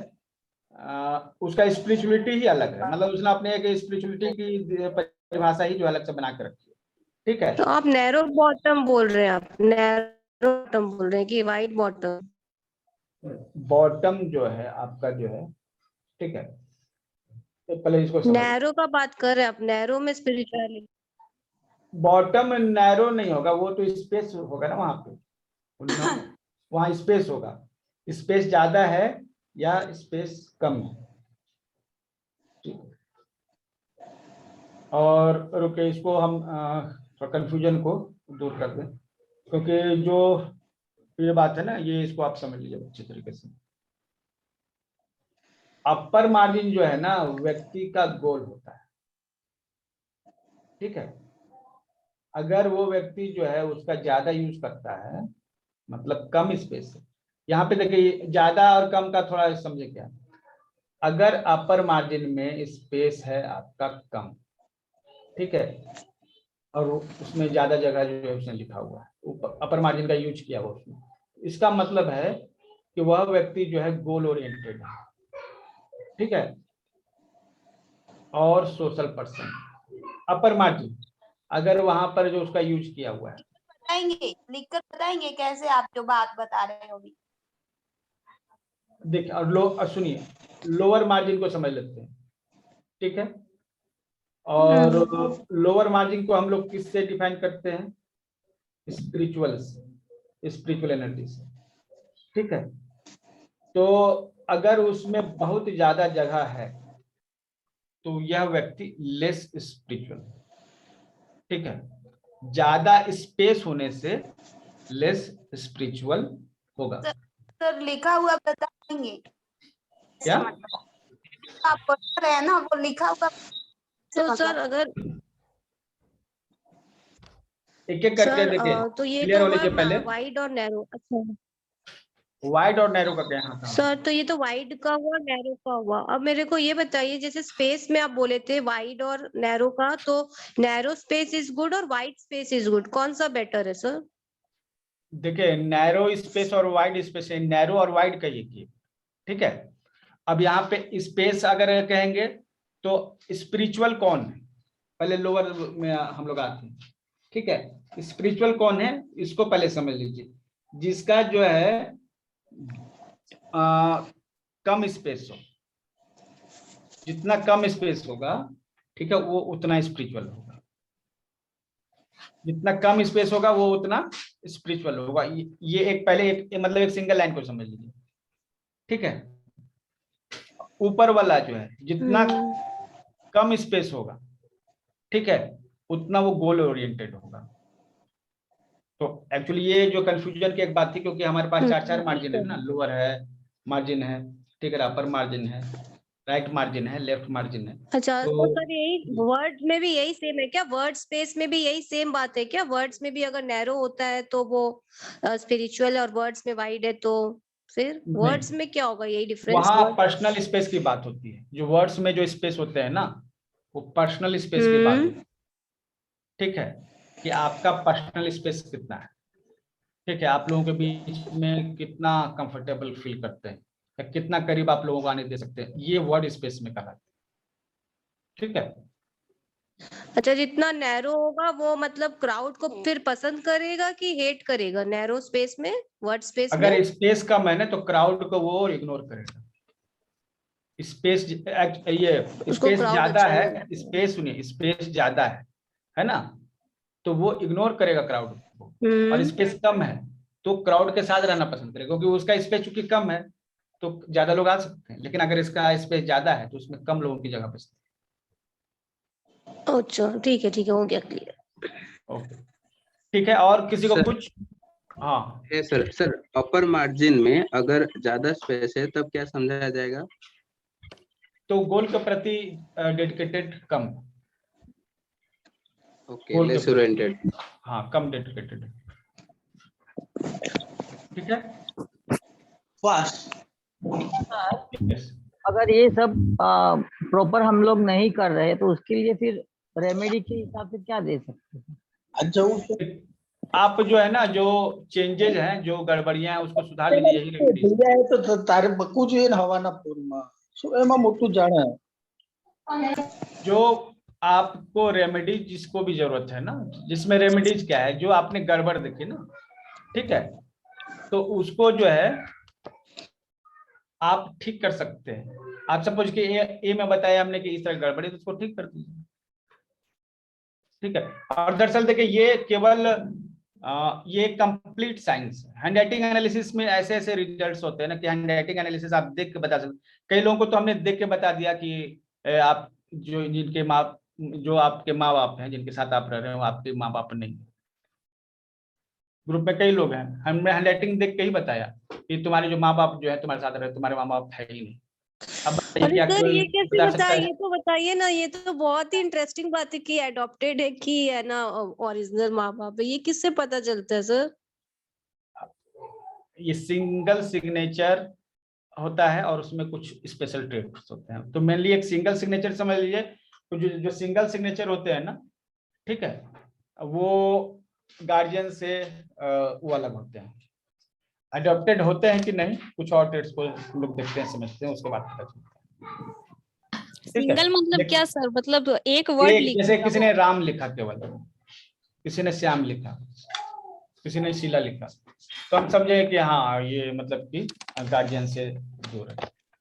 उसका स्पिरिचुअलिटी ही अलग है, मतलब उसने अपने एक स्पिरिचुअलिटी की परिभाषा ही जो अलग से बना के रखी है। ठीक है, तो आप नैरो बॉटम बोल रहे हैं, आप नैरो बॉटम बोल रहे हैं कि वाइड बॉटम? बॉटम जो है आपका जो है, ठीक है, तो पहले इसको समझ। नैरो का बात कर रहे हैं आप? नैरो में स्पिरिचुअलिटी? बॉटम नैरो नहीं होगा, वो तो स्पेस होगा ना वहां पे, वहां स्पेस होगा। स्पेस ज्यादा है या स्पेस कम है। ठीक है, और रुके इसको हम थोड़ा कंफ्यूजन को दूर कर दें, क्योंकि जो ये बात है ना, ये इसको आप समझ लीजिए अच्छे तरीके से। अपर मार्जिन जो है ना व्यक्ति का गोल होता है। ठीक है, अगर वो व्यक्ति जो है उसका ज्यादा यूज करता है, मतलब कम स्पेस है। यहाँ पे देखिए ज्यादा और कम का थोड़ा समझे क्या। अगर अपर मार्जिन में स्पेस है आपका कम, ठीक है, और उसमें ज्यादा जगह जो है उसने लिखा हुआ है, ऊपर अपर मार्जिन का यूज किया हुआ उसमें, इसका मतलब है कि वह व्यक्ति जो है गोल ओरिएंटेड है। ठीक है, और सोशल पर्सन। अपर मार्जिन अगर वहां पर जो उसका यूज किया हुआ है, बताएंगे, लिखकर बताएंगे कैसे आप जो बात बता रहे हो अभी? देखिए, और सुनिए, लोअर मार्जिन को समझ लेते हैं। ठीक है, और लोअर मार्जिन को हम लोग किससे डिफाइन करते हैं? स्पिरिचुअल से, स्पिरिचुअल एनर्जी से। ठीक है, तो अगर उसमें बहुत ज्यादा जगह है तो यह व्यक्ति लेस स्पिरिचुअल। ठीक है, ज्यादा स्पेस होने से लेस स्पिरिचुअल होगा। सर लिखा हुआ बताएंगे क्या? आप पढ़ रहे हैं ना, वो लिखा हुआ तो सर अगर एक एक करके सर देखिए, तो ये क्लियर तो होने के पहले। हुआ वाइड और नैरो। अच्छा वाइड और नैरो का क्या था? सर, तो ये तो वाइड का हुआ, नैरो का हुआ। अब मेरे को ये बताइए, जैसे स्पेस में आप बोले थे वाइड और नैरो का, तो नैरो स्पेस इज गुड और वाइड स्पेस इज गुड, कौन सा बेटर है सर? देखिए नैरो स्पेस और वाइड स्पेस है, नैरो और वाइड का ये। ठीक है, अब यहाँ पे स्पेस अगर कहेंगे तो स्पिरिचुअल कौन है, पहले लोअर में हम लोग आते हैं। ठीक है, स्पिरिचुअल कौन है इसको पहले समझ लीजिए। जिसका जो है कम स्पेस हो, जितना कम स्पेस होगा, ठीक है, वो उतना स्पिरिचुअल होगा। जितना कम स्पेस होगा वो उतना स्पिरिचुअल होगा। ये एक पहले एक मतलब एक सिंगल लाइन को समझ लीजिए। ठीक है, ऊपर वाला जो है जितना कम स्पेस होगा, ठीक है, उतना वो गोल ओरिएंटेड होगा। तो एक्चुअली ये जो कंफ्यूजन की एक बात थी, क्योंकि हमारे पास चार चार मार्जिन है ना, लोअर है मार्जिन है, ठीक है, अपर मार्जिन है, राइट मार्जिन है, लेफ्ट मार्जिन है। अच्छा तो तो सर यही वर्ड में भी यही सेम है क्या? वर्ड स्पेस में भी यही सेम बात है क्या? वर्ड्स में भी अगर नैरो होता है तो वो स्पिरिचुअल, और वर्ड्स में वाइड है तो फिर वर्ड्स नहीं, में क्या होगा? यही डिफरेंस? वहां पर्सनल स्पेस की बात होती है। जो वर्ड्स में जो स्पेस होते हैं ना, वो पर्सनल स्पेस की बात होती है। ठीक है, कि आपका पर्सनल स्पेस कितना है। ठीक है, आप लोगों के बीच में कितना कंफर्टेबल फील करते हैं। या कितना करीब आप लोगों को आने दे सकते हैं, ये वर्ड स्पेस में कहलाता है। ठीक है, अच्छा, जितना नैरो होगा वो मतलब क्राउड को फिर पसंद करेगा कि हेट करेगा? नैरो स्पेस में, वर्ड स्पेस में? अगर स्पेस कम है ना तो क्राउड को वो इग्नोर करेगा। स्पेस ये उसको स्पेस क्राउड ज्यादा अच्छा है, नहीं स्पेस सुनिए, स्पेस ज्यादा है ना, तो वो इग्नोर करेगा क्राउड को। और स्पेस कम है तो क्राउड के साथ रहना पसंद करेगा, क्योंकि उसका स्पेस चूंकि कम है तो ज्यादा लोग आ सकते हैं, लेकिन अगर इसका स्पेस ज्यादा है तो उसमें कम लोगों की जगह बचती अच्छा, ठीक है हो गया क्लियर। है। ओके, ठीक है, और किसी को सर कुछ? हाँ, है सर। सर अपर मार्जिन में अगर ज्यादा स्पेस है तब क्या समझाया जाएगा? तो गोल के प्रति डेडिकेटेड कम, ओके, गोल के लेस प्रति, ओरिएंटेड। हाँ कम डेडिकेटेड। ठीक है, Yes. अगर ये सब प्रॉपर हम लोग नहीं कर रहे तो उसके लिए फिर रेमेडी के हिसाब से क्या दे सकते हैं? आप जो है ना, जो चेंजेस हैं, जो गड़बड़ियां हैं, उसको सुधार लीजिए, यही रेमेडी है। दिया है तो तारे बकू જોઈએ ને હવાના પૂરમાં, શું એમાં મોટું જાણે? जो आपको रेमेडी जिसको भी जरूरत है ना, जिसमें रेमेडीज क्या है, जो आपने गड़बड़ देखी ना, ठीक है, तो उसको जो है आप ठीक कर सकते हैं। आप सपोज कि ए में बताया हमने कि इस तरह गड़बड़ी, तो उसको ठीक कर दीजिए। ठीक है, और दरअसल देखिए ये केवल ये कंप्लीट साइंस है। हैंडराइटिंग एनालिसिस में ऐसे ऐसे रिजल्ट्स होते हैं ना कि हैंडराइटिंग एनालिसिस आप देख के बता सकते। कई लोगों को तो हमने देख के बता दिया कि आप जो जिनके माँ जो आपके माँ बाप हैं, जिनके साथ आप रह रहे हो, आपके माँ बाप नहीं। ग्रुप में कई लोग हैं, हमने हैंडराइटिंग देख के ही बताया कि तुम्हारे जो माँ बाप जो है तुम्हारे साथ रहे, तुम्हारे माँ बाप है ही नहीं। अब बताइए अरे क्या सर, कोई ये कैसे बता सकता बताया? है? ये तो बताइए ना, ये तो बहुत ही इंटरेस्टिंग बात है कि अडॉप्टेड है कि है ना ओरिजिनल माँ बाप है। ये किससे पता चलता है सर? ये सिंगल सिग्नेचर होता है और उसमें कुछ स्पेशल ट्रेट्स होते हैं। तो मेनली एक सिंगल सिग्नेचर समझ लीजिए, तो जो सिंगल सिग्नेचर होते हैं ना, ठीक है, वो गार्जियन से वो अलग होते हैं। अडॉप्टेड होते हैं कि नहीं, कुछ और ट्रेट्स को हम लोग देखते हैं, समझते हैं, उसके बाद पता चलता है। ठीक है, सिंगल मतलब क्या सर? मतलब एक वर्ड एक लिख जैसे दिया किसी वो? ने राम लिखा केवल, किसी ने श्याम लिखा, किसी ने शीला लिखा, तो हम समझे कि हाँ ये मतलब कि गार्जियन से दूर है।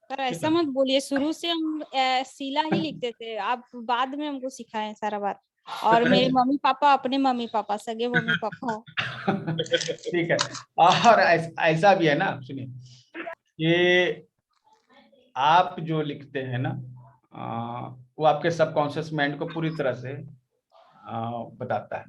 सर ऐसा मत बोलिए, शुरू से हम शीला ही लिखते थे, आप बाद में हमको सिखाए सारा बात। और मेरे मम्मी पापा अपने मम्मी पापा, सगे मम्मी पापा। ठीक है, और ऐसा भी है ना, सुनिए, ये आप जो लिखते हैं ना, वो आपके सबकॉन्शियस माइंड को पूरी तरह से बताता है।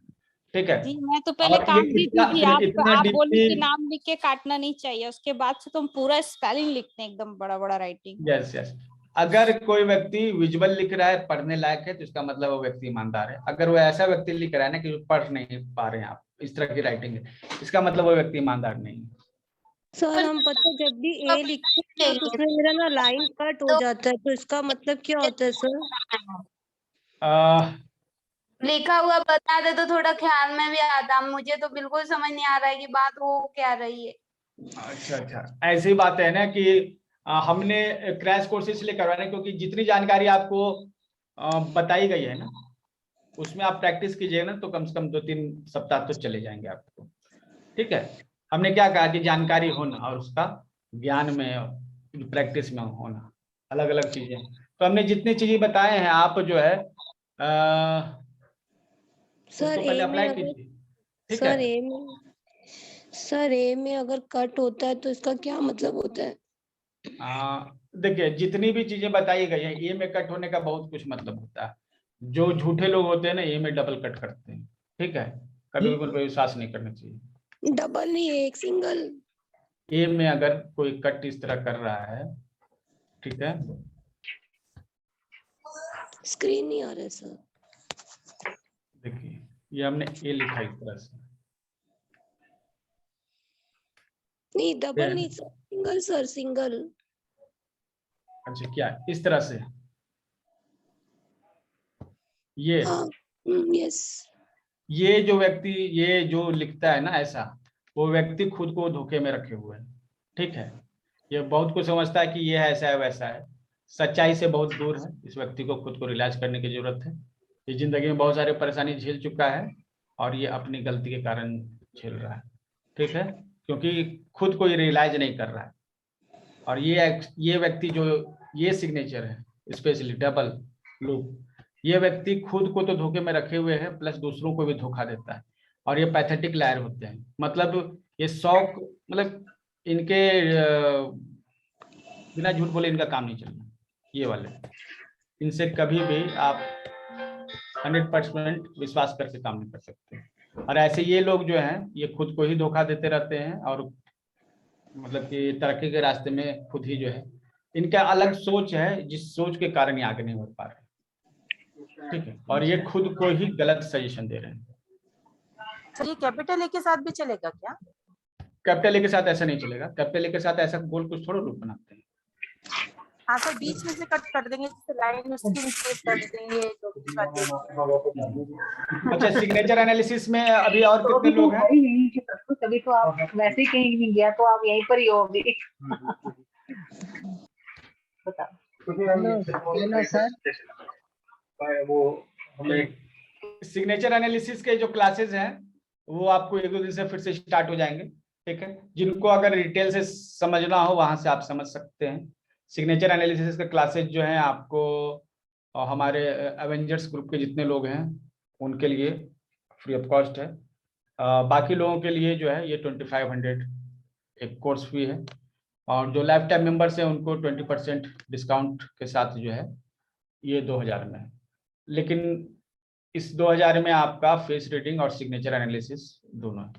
ठीक है, जी, मैं तो पहले और काट ये दी थी कि इतना आप बोली डीपली, कि नाम लिख के काटना नहीं चाहिए, उसके बाद से तो हम पूरा स्पेलिंग लिखते हैं, एकदम बड़ा बड़ा राइटिंग। यस यस, अगर कोई व्यक्ति विजुअल लिख रहा है, पढ़ने लायक है, तो इसका मतलब वो व्यक्ति ईमानदार है। अगर वो ऐसा व्यक्ति लिख रहा है ना कि पढ़ नहीं पा रहे हैं आप, इस तरह की राइटिंग है, इसका मतलब वो व्यक्ति ईमानदार नहीं है। सर हम पता जब भी ए लिखते हैं तो उसमें मेरा ना लाइन कट हो जाता है, तो इसका मतलब क्या होता है सर? लिखा हुआ बता दे तो थोड़ा ख्याल में भी आता। मुझे तो बिल्कुल समझ नहीं आ रहा है कि बात वो क्या रही है। अच्छा, ऐसी बात है ना कि हमने क्रैश कोर्स इसलिए करवा रहे हैं क्योंकि जितनी जानकारी आपको बताई गई है ना, उसमें आप प्रैक्टिस कीजिए ना, तो कम से कम 2-3 सप्ताह तो चले जाएंगे आपको। ठीक है, हमने क्या कहा कि जानकारी होना और उसका ज्ञान में, प्रैक्टिस में होना अलग अलग चीजें। तो हमने जितनी चीजें बताए हैं, आप जो है सर उसको पहले ए में अप्लाई अगर कीजिए। ठीक है, सर ए में अगर कट होता है तो इसका क्या मतलब होता है? देखिए जितनी भी चीजें बताई गई हैं, ए में कट होने का बहुत कुछ मतलब होता है। जो झूठे लोग होते हैं ना, ए में डबल कट करते हैं। ठीक है, कभी भी उन पर विश्वास नहीं करना चाहिए। डबल नहीं, एक सिंगल। ए में अगर कोई कट इस तरह कर रहा है, ठीक है, स्क्रीन नहीं आ रहा है सर। देखिए ये हमने ए लिखा इस तरह से, नहीं डबल नहीं सर, सिंगल सर, सिंगल। अच्छा क्या इस तरह से, ये यस। ये जो व्यक्ति ये जो लिखता है ना ऐसा, वो व्यक्ति खुद को धोखे में रखे हुए है। ठीक है, ये बहुत कुछ समझता है कि ये है, ऐसा है वैसा है, सच्चाई से बहुत दूर है। इस व्यक्ति को खुद को रियलाइज करने की जरूरत है। ये जिंदगी में बहुत सारे परेशानी झेल चुका है और ये अपनी गलती के कारण झेल रहा है, ठीक है, क्योंकि खुद को ये रियलाइज नहीं कर रहा है। और ये व्यक्ति जो ये सिग्नेचर है, स्पेशली डबल लूप, ये व्यक्ति खुद को तो धोखे में रखे हुए है, प्लस दूसरों को भी धोखा देता है। और ये पैथेटिक लायर होते हैं, मतलब ये शौक, मतलब इनके बिना झूठ बोले इनका काम नहीं चलना। ये वाले, इनसे कभी भी आप 100% विश्वास करके काम नहीं कर सकते। और ऐसे ये लोग जो हैं, ये खुद को ही धोखा देते रहते हैं और मतलब कि तरक्की के रास्ते में खुद ही जो है, इनका अलग सोच है, जिस सोच के कारण ये आगे नहीं बढ़ पा रहे, ठीक है। और ये खुद को ही गलत सजेशन दे रहे हैं। ये कैपिटल ए के साथ भी चलेगा क्या? कैपिटल ए के साथ ऐसा नहीं चलेगा। कैपिटल ए के साथ ऐसा गोल कुछ थोड़ा लोग बनाते हैं। हाँ सर, बीच में से कट कर देंगे, जैसे लाइन उसकी मिस्टेक कर देंगे, जो भी कर देंगे। अच्छा, सिग्नेचर एनालिसिस में अभी और कितने लोग हैं? तभी तो आप वैसे ही कहीं नहीं गया, तो आप यहीं पर ही होगे। हेलो सर, वो हमें सिग्नेचर एनालिसिस के जो क्लासेस हैं वो आपको 1-2 दिन से फिर से स्टार्ट हो जाएंगे, ठीक है। जिनको अगर डिटेल से समझना हो वहां से आप समझ सकते हैं। सिग्नेचर एनालिसिस के क्लासेस जो हैं आपको हमारे एवेंजर्स ग्रुप के जितने लोग हैं उनके लिए फ्री ऑफ कॉस्ट है। बाकी लोगों के लिए जो है ये 2500 एक कोर्स फी है। और जो लाइफ टाइम मेंबर्स हैं उनको 20% डिस्काउंट के साथ जो है ये 2000 में है। लेकिन इस 2000 में आपका फेस रीडिंग और सिग्नेचर एनालिसिस दोनों है।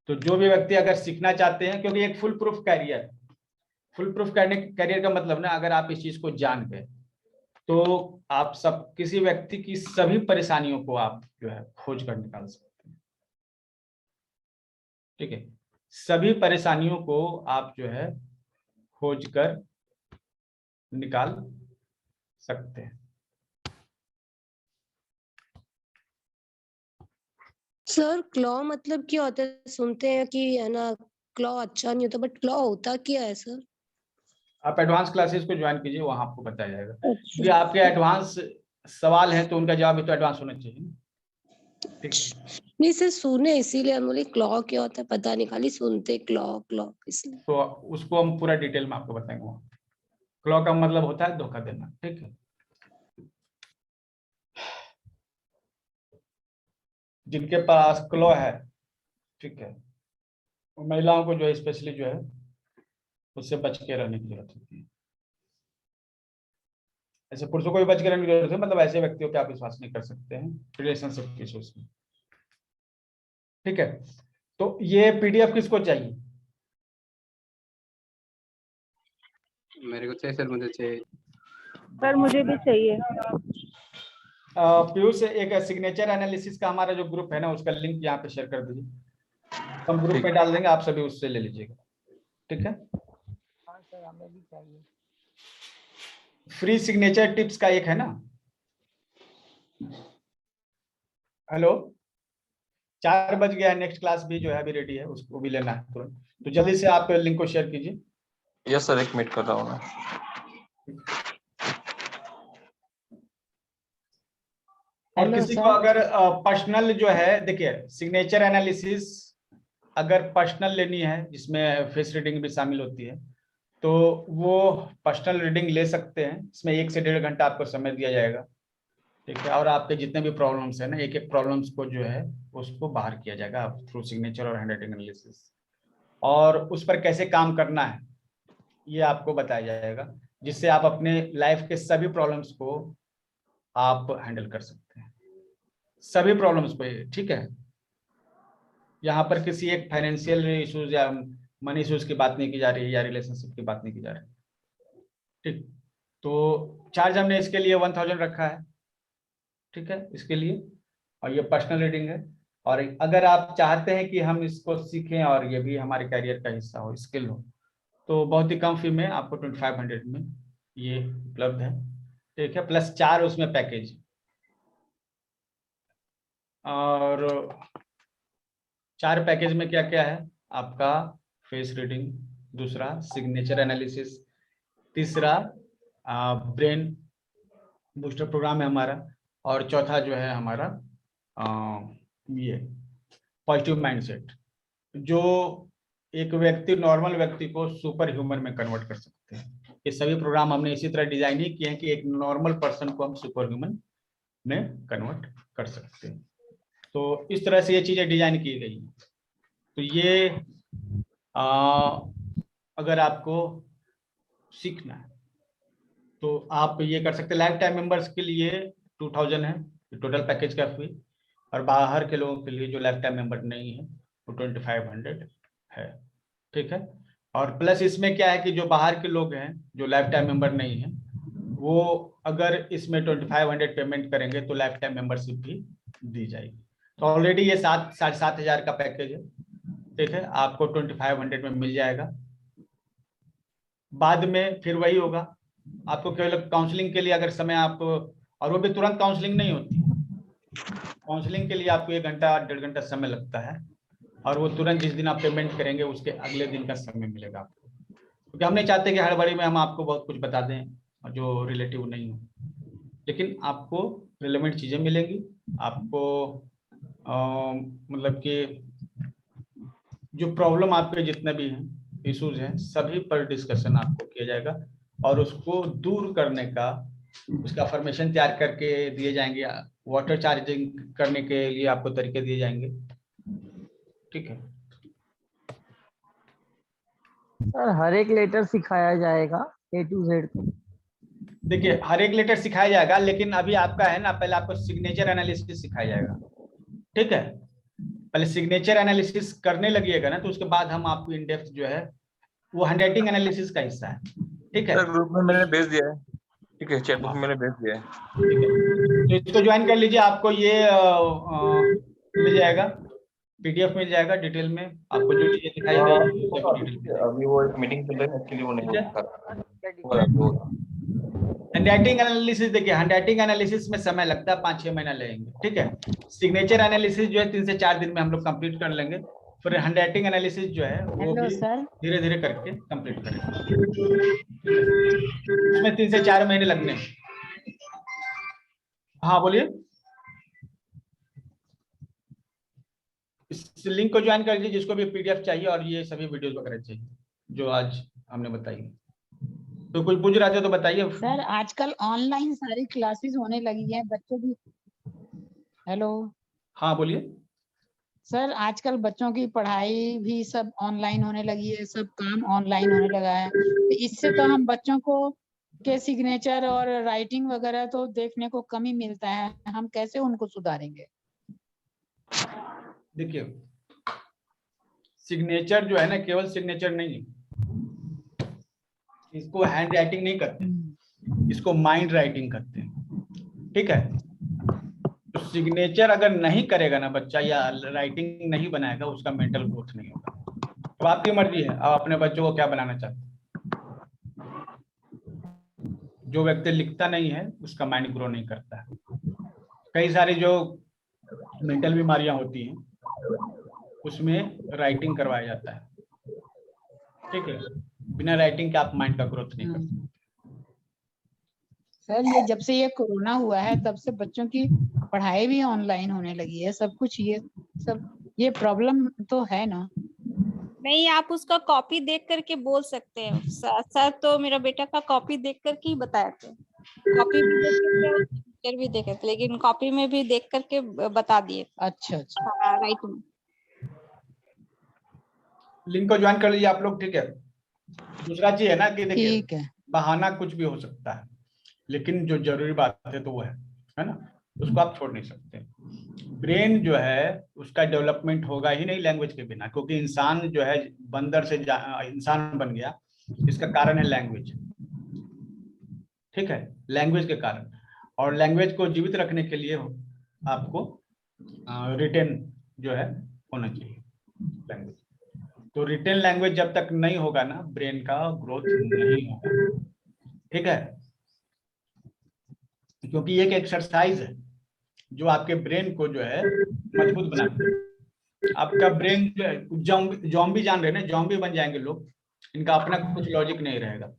तो जो भी व्यक्ति अगर सीखना चाहते हैं, क्योंकि एक फुल प्रूफ कैरियर है, फुल प्रूफ कैरियर का मतलब ना, अगर आप इस चीज को जान गए तो आप सब किसी व्यक्ति की सभी परेशानियों को आप जो है खोज कर निकाल सकते हैं, ठीक है। सभी परेशानियों को आप जो है खोज कर निकाल सकते हैं। सर क्लॉ मतलब क्या होता है? सुनते हैं कि है ना क्लॉ अच्छा नहीं होता, बट क्लॉ होता क्या है सर? आप एडवांस क्लासेस को ज्वाइन कीजिए, वहां आपको बताया जाएगा। अच्छा। क्योंकि आपके एडवांस सवाल हैं तो उनका जवाब भी तो एडवांस होना चाहिए, ठीक है। नहीं सर, सुने इसीलिए हम बोले क्लॉ क्या होता है, पता नहीं, खाली सुनते क्लॉ क्लॉ इसलिए। तो उसको हम पूरा डिटेल में आपको बताएंगे वहाँ। क्लॉ का मतलब होता है धोखा देना, ठीक है। जिनके पास क्लॉ है, ठीक है, महिलाओं को जो है स्पेशली जो है उससे बच के रहने की जरूरत होती है। ऐसे पुरुषों को भी बच के रहने की जरूरत है, मतलब ऐसे व्यक्तियों पे आप विश्वास नहीं कर सकते हैं रिलेशनशिप के इश्यूज में, ठीक है। तो ये पीडीएफ किसको चाहिए? मेरे को चाहिए सर, मुझे चाहिए सर मुझे भी चाहिए। पीयूष, एक सिग्नेचर एनालिसिस का हमारा जो ग्रुप है ना, उसका लिंक यहाँ पे शेयर कर दीजिए। हम ग्रुप में डाल देंगे, आप सभी उससे ले लीजिएगा, ठीक है। हाँ सर, हमें भी चाहिए। फ्री सिग्नेचर टिप्स का एक है ना। हेलो, 4 बज गया है, नेक्स्ट क्लास भी जो है अभी रेडी है, उसको भी लेना है तुरंत। तो जल्दी से आप लिंक को शेयर कीजिए। यस सर, 1 मिनट कर रहा हूँ मैं। और किसी को अगर पर्सनल जो है, देखिए सिग्नेचर एनालिसिस अगर पर्सनल लेनी है जिसमें फेस रीडिंग भी शामिल होती है तो वो पर्सनल रीडिंग ले सकते हैं। इसमें 1 से 1.5 घंटा आपको समय दिया जाएगा, ठीक है। और आपके जितने भी प्रॉब्लम्स है ना, एक एक प्रॉब्लम्स को जो है उसको बाहर किया जाएगा थ्रू सिग्नेचर और हैंडराइटिंग एनालिसिस। और उस पर कैसे काम करना है ये आपको बताया जाएगा, जिससे आप अपने लाइफ के सभी प्रॉब्लम्स को आप हैंडल कर सकते हैं, सभी प्रॉब्लम्स पे, ठीक है। यहाँ पर किसी एक फाइनेंशियल इश्यूज या मनी इश्यूज की बात नहीं की जा रही है या रिलेशनशिप की बात नहीं की जा रही, ठीक। तो चार्ज हमने इसके लिए 1000 रखा है, ठीक है, इसके लिए। और ये पर्सनल रीडिंग है। और अगर आप चाहते हैं कि हम इसको सीखें और ये भी हमारे कैरियर का हिस्सा हो, स्किल हो, तो बहुत ही कम फी में आपको 2500 में ये उपलब्ध है, ठीक है। प्लस 4 उसमें पैकेज। और 4 पैकेज में क्या क्या है? आपका फेस रीडिंग दूसरा सिग्नेचर एनालिसिस, तीसरा ब्रेन बूस्टर प्रोग्राम है हमारा, और चौथा जो है हमारा ये पॉजिटिव माइंडसेट, जो एक व्यक्ति, नॉर्मल व्यक्ति को सुपर ह्यूमन में कन्वर्ट कर सकते हैं। ये सभी प्रोग्राम हमने इसी तरह डिजाइन ही किए हैं कि एक नॉर्मल पर्सन को हम सुपर ह्यूमन में कन्वर्ट कर सकते हैं। तो इस तरह से ये चीजें डिजाइन की गई हैं। तो ये अगर आपको सीखना है तो आप ये कर सकते हैं। लाइफ टाइम मेंबर्स के लिए 2000 है टोटल पैकेज का फी, और बाहर के लोगों के लिए जो लाइफ टाइम मेंबर नहीं है वो 2500 है, ठीक है। और प्लस इसमें क्या है कि जो बाहर के लोग हैं जो लाइफ टाइम मेंबर नहीं है, वो अगर इसमें 2500 पेमेंट करेंगे तो लाइफ टाइम मेंबरशिप भी दी जाएगी। तो ऑलरेडी ये 7,500 का पैकेज है, ठीक है, आपको 2500 में मिल जाएगा। बाद में फिर वही होगा, आपको केवल काउंसलिंग के लिए अगर समय आपको, और वो भी तुरंत काउंसलिंग नहीं होती, काउंसलिंग के लिए आपको 1 घंटा 1.5 घंटा समय लगता है, और वो तुरंत जिस दिन आप पेमेंट करेंगे उसके अगले दिन का समय मिलेगा आपको, क्योंकि हम नहीं चाहते कि हड़बड़ी में हम आपको बहुत कुछ बता दें जो रिलेटिव नहीं हो, लेकिन आपको रिलेवेंट चीजें मिलेंगी। आपको मतलब कि जो प्रॉब्लम आपके जितने भी हैं, इश्यूज हैं, सभी पर डिस्कशन आपको किया जाएगा, और उसको दूर करने का उसका फॉर्मेशन तैयार करके दिए जाएंगे। वाटर चार्जिंग करने के लिए आपको तरीके दिए जाएंगे, ठीक है। सर हर एक लेटर सिखाया जाएगा A to Z को? देखिए हर एक लेटर सिखाया जाएगा, लेकिन अभी आपका है ना, पहले आपको सिग्नेचर एनालिसिस सिखाया जाएगा, ठीक है। पहले सिग्नेचर एनालिसिस करने लगिएगा ना, तो उसके बाद हम आपको इन डेप्थ जो है वो हैंडराइटिंग एनालिसिस का हिस्सा है, ठीक है। सर ग्रुप में मैंने भेज दिया है, ठीक है, चैट बॉक्स में मैंने भेज दिया है, ठीक है। तो इसको ज्वाइन कर लीजिए, आपको ये मिल जाएगा, PDF मिल जाएगा, डिटेल में आपको जो चीजें दिखाई गई। अभी वो एक मीटिंग चल रही है, इसके लिए वो नहीं हैंडराइटिंग एनालिसिस, देखिए हैंडराइटिंग एनालिसिस में समय लगता है 5-6 महीना लगेंगे, ठीक है। सिग्नेचर एनालिसिस जो है 3 से 4 दिन में हम लोग कंप्लीट कर लेंगे। फिर हैंडराइटिंग एनालिसिस जो है वो भी धीरे धीरे करके कंप्लीट करेंगे, इसमें 3 से 4 महीने लगने हैं। हाँ बोलिए। इस लिंक को ज्वाइन कर लीजिए जिसको भी PDF चाहिए और ये सभी वीडियोस वगैरह चाहिए जो आज हमने बताई। तो कुछ पूछ रहे थे तो बताइए। सर आजकल ऑनलाइन सारी क्लासेस होने लगी हैं, बच्चों की। हेलो। हाँ बोलिए। सर आजकल बच्चों की पढ़ाई भी सब ऑनलाइन होने लगी है, सब काम ऑनलाइन होने लगा है, तो इससे तो हम बच्चों को के सिग्नेचर और राइटिंग वगैरह तो देखने को कम ही मिलता है, हम कैसे उनको सुधारेंगे? देखिए सिग्नेचर जो है ना, केवल सिग्नेचर नहीं, इसको हैंड राइटिंग नहीं करते, इसको माइंड राइटिंग करते हैं, ठीक है। तो सिग्नेचर अगर नहीं करेगा ना बच्चा या राइटिंग नहीं बनाएगा, उसका मेंटल ग्रोथ नहीं होगा। तो आपकी मर्जी है आप अपने बच्चों को क्या बनाना चाहते हैं। जो व्यक्ति लिखता नहीं है उसका माइंड ग्रो नहीं करता है। कई सारी जो मेंटल बीमारियां होती हैं उसमें राइटिंग करवाया जाता है, ठीक है। बिना राइटिंग के आप माइंड का ग्रोथ नहीं कर सकते। सर ये जब से ये कोरोना हुआ है तब से बच्चों की पढ़ाई भी ऑनलाइन होने लगी है, सब कुछ ये प्रॉब्लम तो है ना। नहीं, आप उसका कॉपी देख करके बोल सकते हैं। सर तो मेरा बेटा का कॉपी देख करके ही बताए थे, कॉपी भी देख करके भी देखे थे, लेकिन कॉपी में भी देख करके बता दिए। अच्छा अच्छा। राइट में लिंक को ज्वाइन कर लीजिए आप लोग, ठीक है। दूसरा चीज है ना कि देखिए बहाना कुछ भी हो सकता है, लेकिन जो जरूरी बात है तो वो है ना, उसको आप छोड़ नहीं सकते। ब्रेन जो है उसका डेवलपमेंट होगा ही नहीं लैंग्वेज के बिना, क्योंकि इंसान जो है बंदर से इंसान बन गया, इसका कारण है लैंग्वेज, ठीक है, लैंग्वेज के कारण। और लैंग्वेज को जीवित रखने के लिए आपको रिटेन जो है होना चाहिए लैंग्वेज। तो रिटेन लैंग्वेज जब तक नहीं होगा ना, ब्रेन का ग्रोथ नहीं होगा, ठीक है। क्योंकि ये एक एक्सरसाइज है जो आपके ब्रेन को जो है मजबूत बनाती है। आपका ब्रेन जॉम्बी जान रहे हैं ना, जॉम्बी बन जाएंगे लोग इनका अपना कुछ लॉजिक नहीं रहेगा।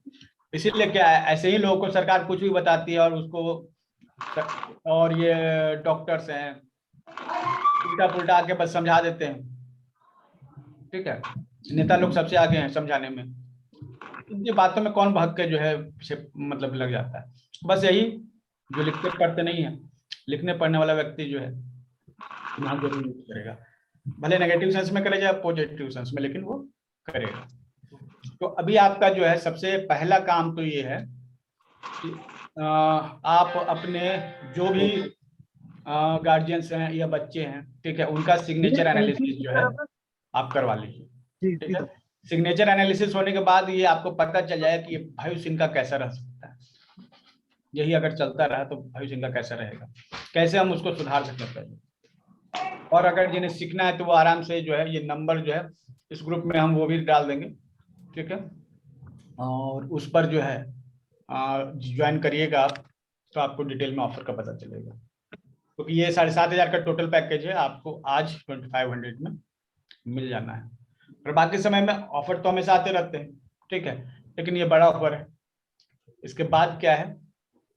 इसीलिए क्या है, ऐसे ही लोगों को सरकार कुछ भी बताती है और उसको, और ये डॉक्टर्स हैं उल्टा पुल्टा आके बस समझा देते हैं। ठीक है, नेता लोग सबसे आगे हैं समझाने में, इनकी बातों में कौन भाग के जो है मतलब लग जाता है। बस यही, जो लिखते पढ़ते नहीं है, लिखने पढ़ने वाला व्यक्ति जो है दिमाग जरूर यूज करेगा, भले नेगेटिव सेंस में करे या पॉजिटिव सेंस में, लेकिन वो करेगा। तो अभी आपका जो है सबसे पहला काम तो ये है कि आप अपने जो भी गार्जियंस हैं या बच्चे हैं, ठीक है, उनका सिग्नेचर एनालिसिस जो है आप करवा लीजिए। ठीक है, सिग्नेचर एनालिसिस होने के बाद ये आपको पता चल जाएगा कि भविष्य इनका कैसा रह सकता है। यही अगर चलता रहा तो भविष्य इनका कैसा रहेगा, कैसे हम उसको सुधार सकते हैं। और अगर जिन्हें सीखना है तो वो आराम से जो है ये नंबर जो है इस ग्रुप में हम वो भी डाल देंगे। ठीक है, और उस पर जो है ज्वाइन करिएगा आप, तो आपको डिटेल में ऑफर का पता चलेगा। क्योंकि ये 7,500 का टोटल पैकेज है, आपको आज 2500 में मिल जाना है। और बाकी समय में ऑफर तो हमेशा आते रहते हैं, ठीक है, लेकिन ये बड़ा ऑफर है। इसके बाद क्या है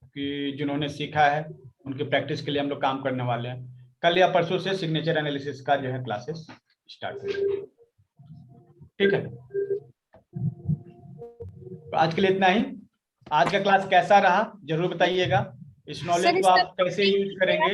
कि जिन्होंने सीखा है उनकी प्रैक्टिस के लिए हम लोग काम करने वाले हैं। कल या परसों से सिग्नेचर एनालिसिस का जो है क्लासेस स्टार्ट होंगे। ठीक है, तो आज के लिए इतना ही। आज का क्लास कैसा रहा जरूर बताइएगा। इस नॉलेज को आप कैसे यूज करेंगे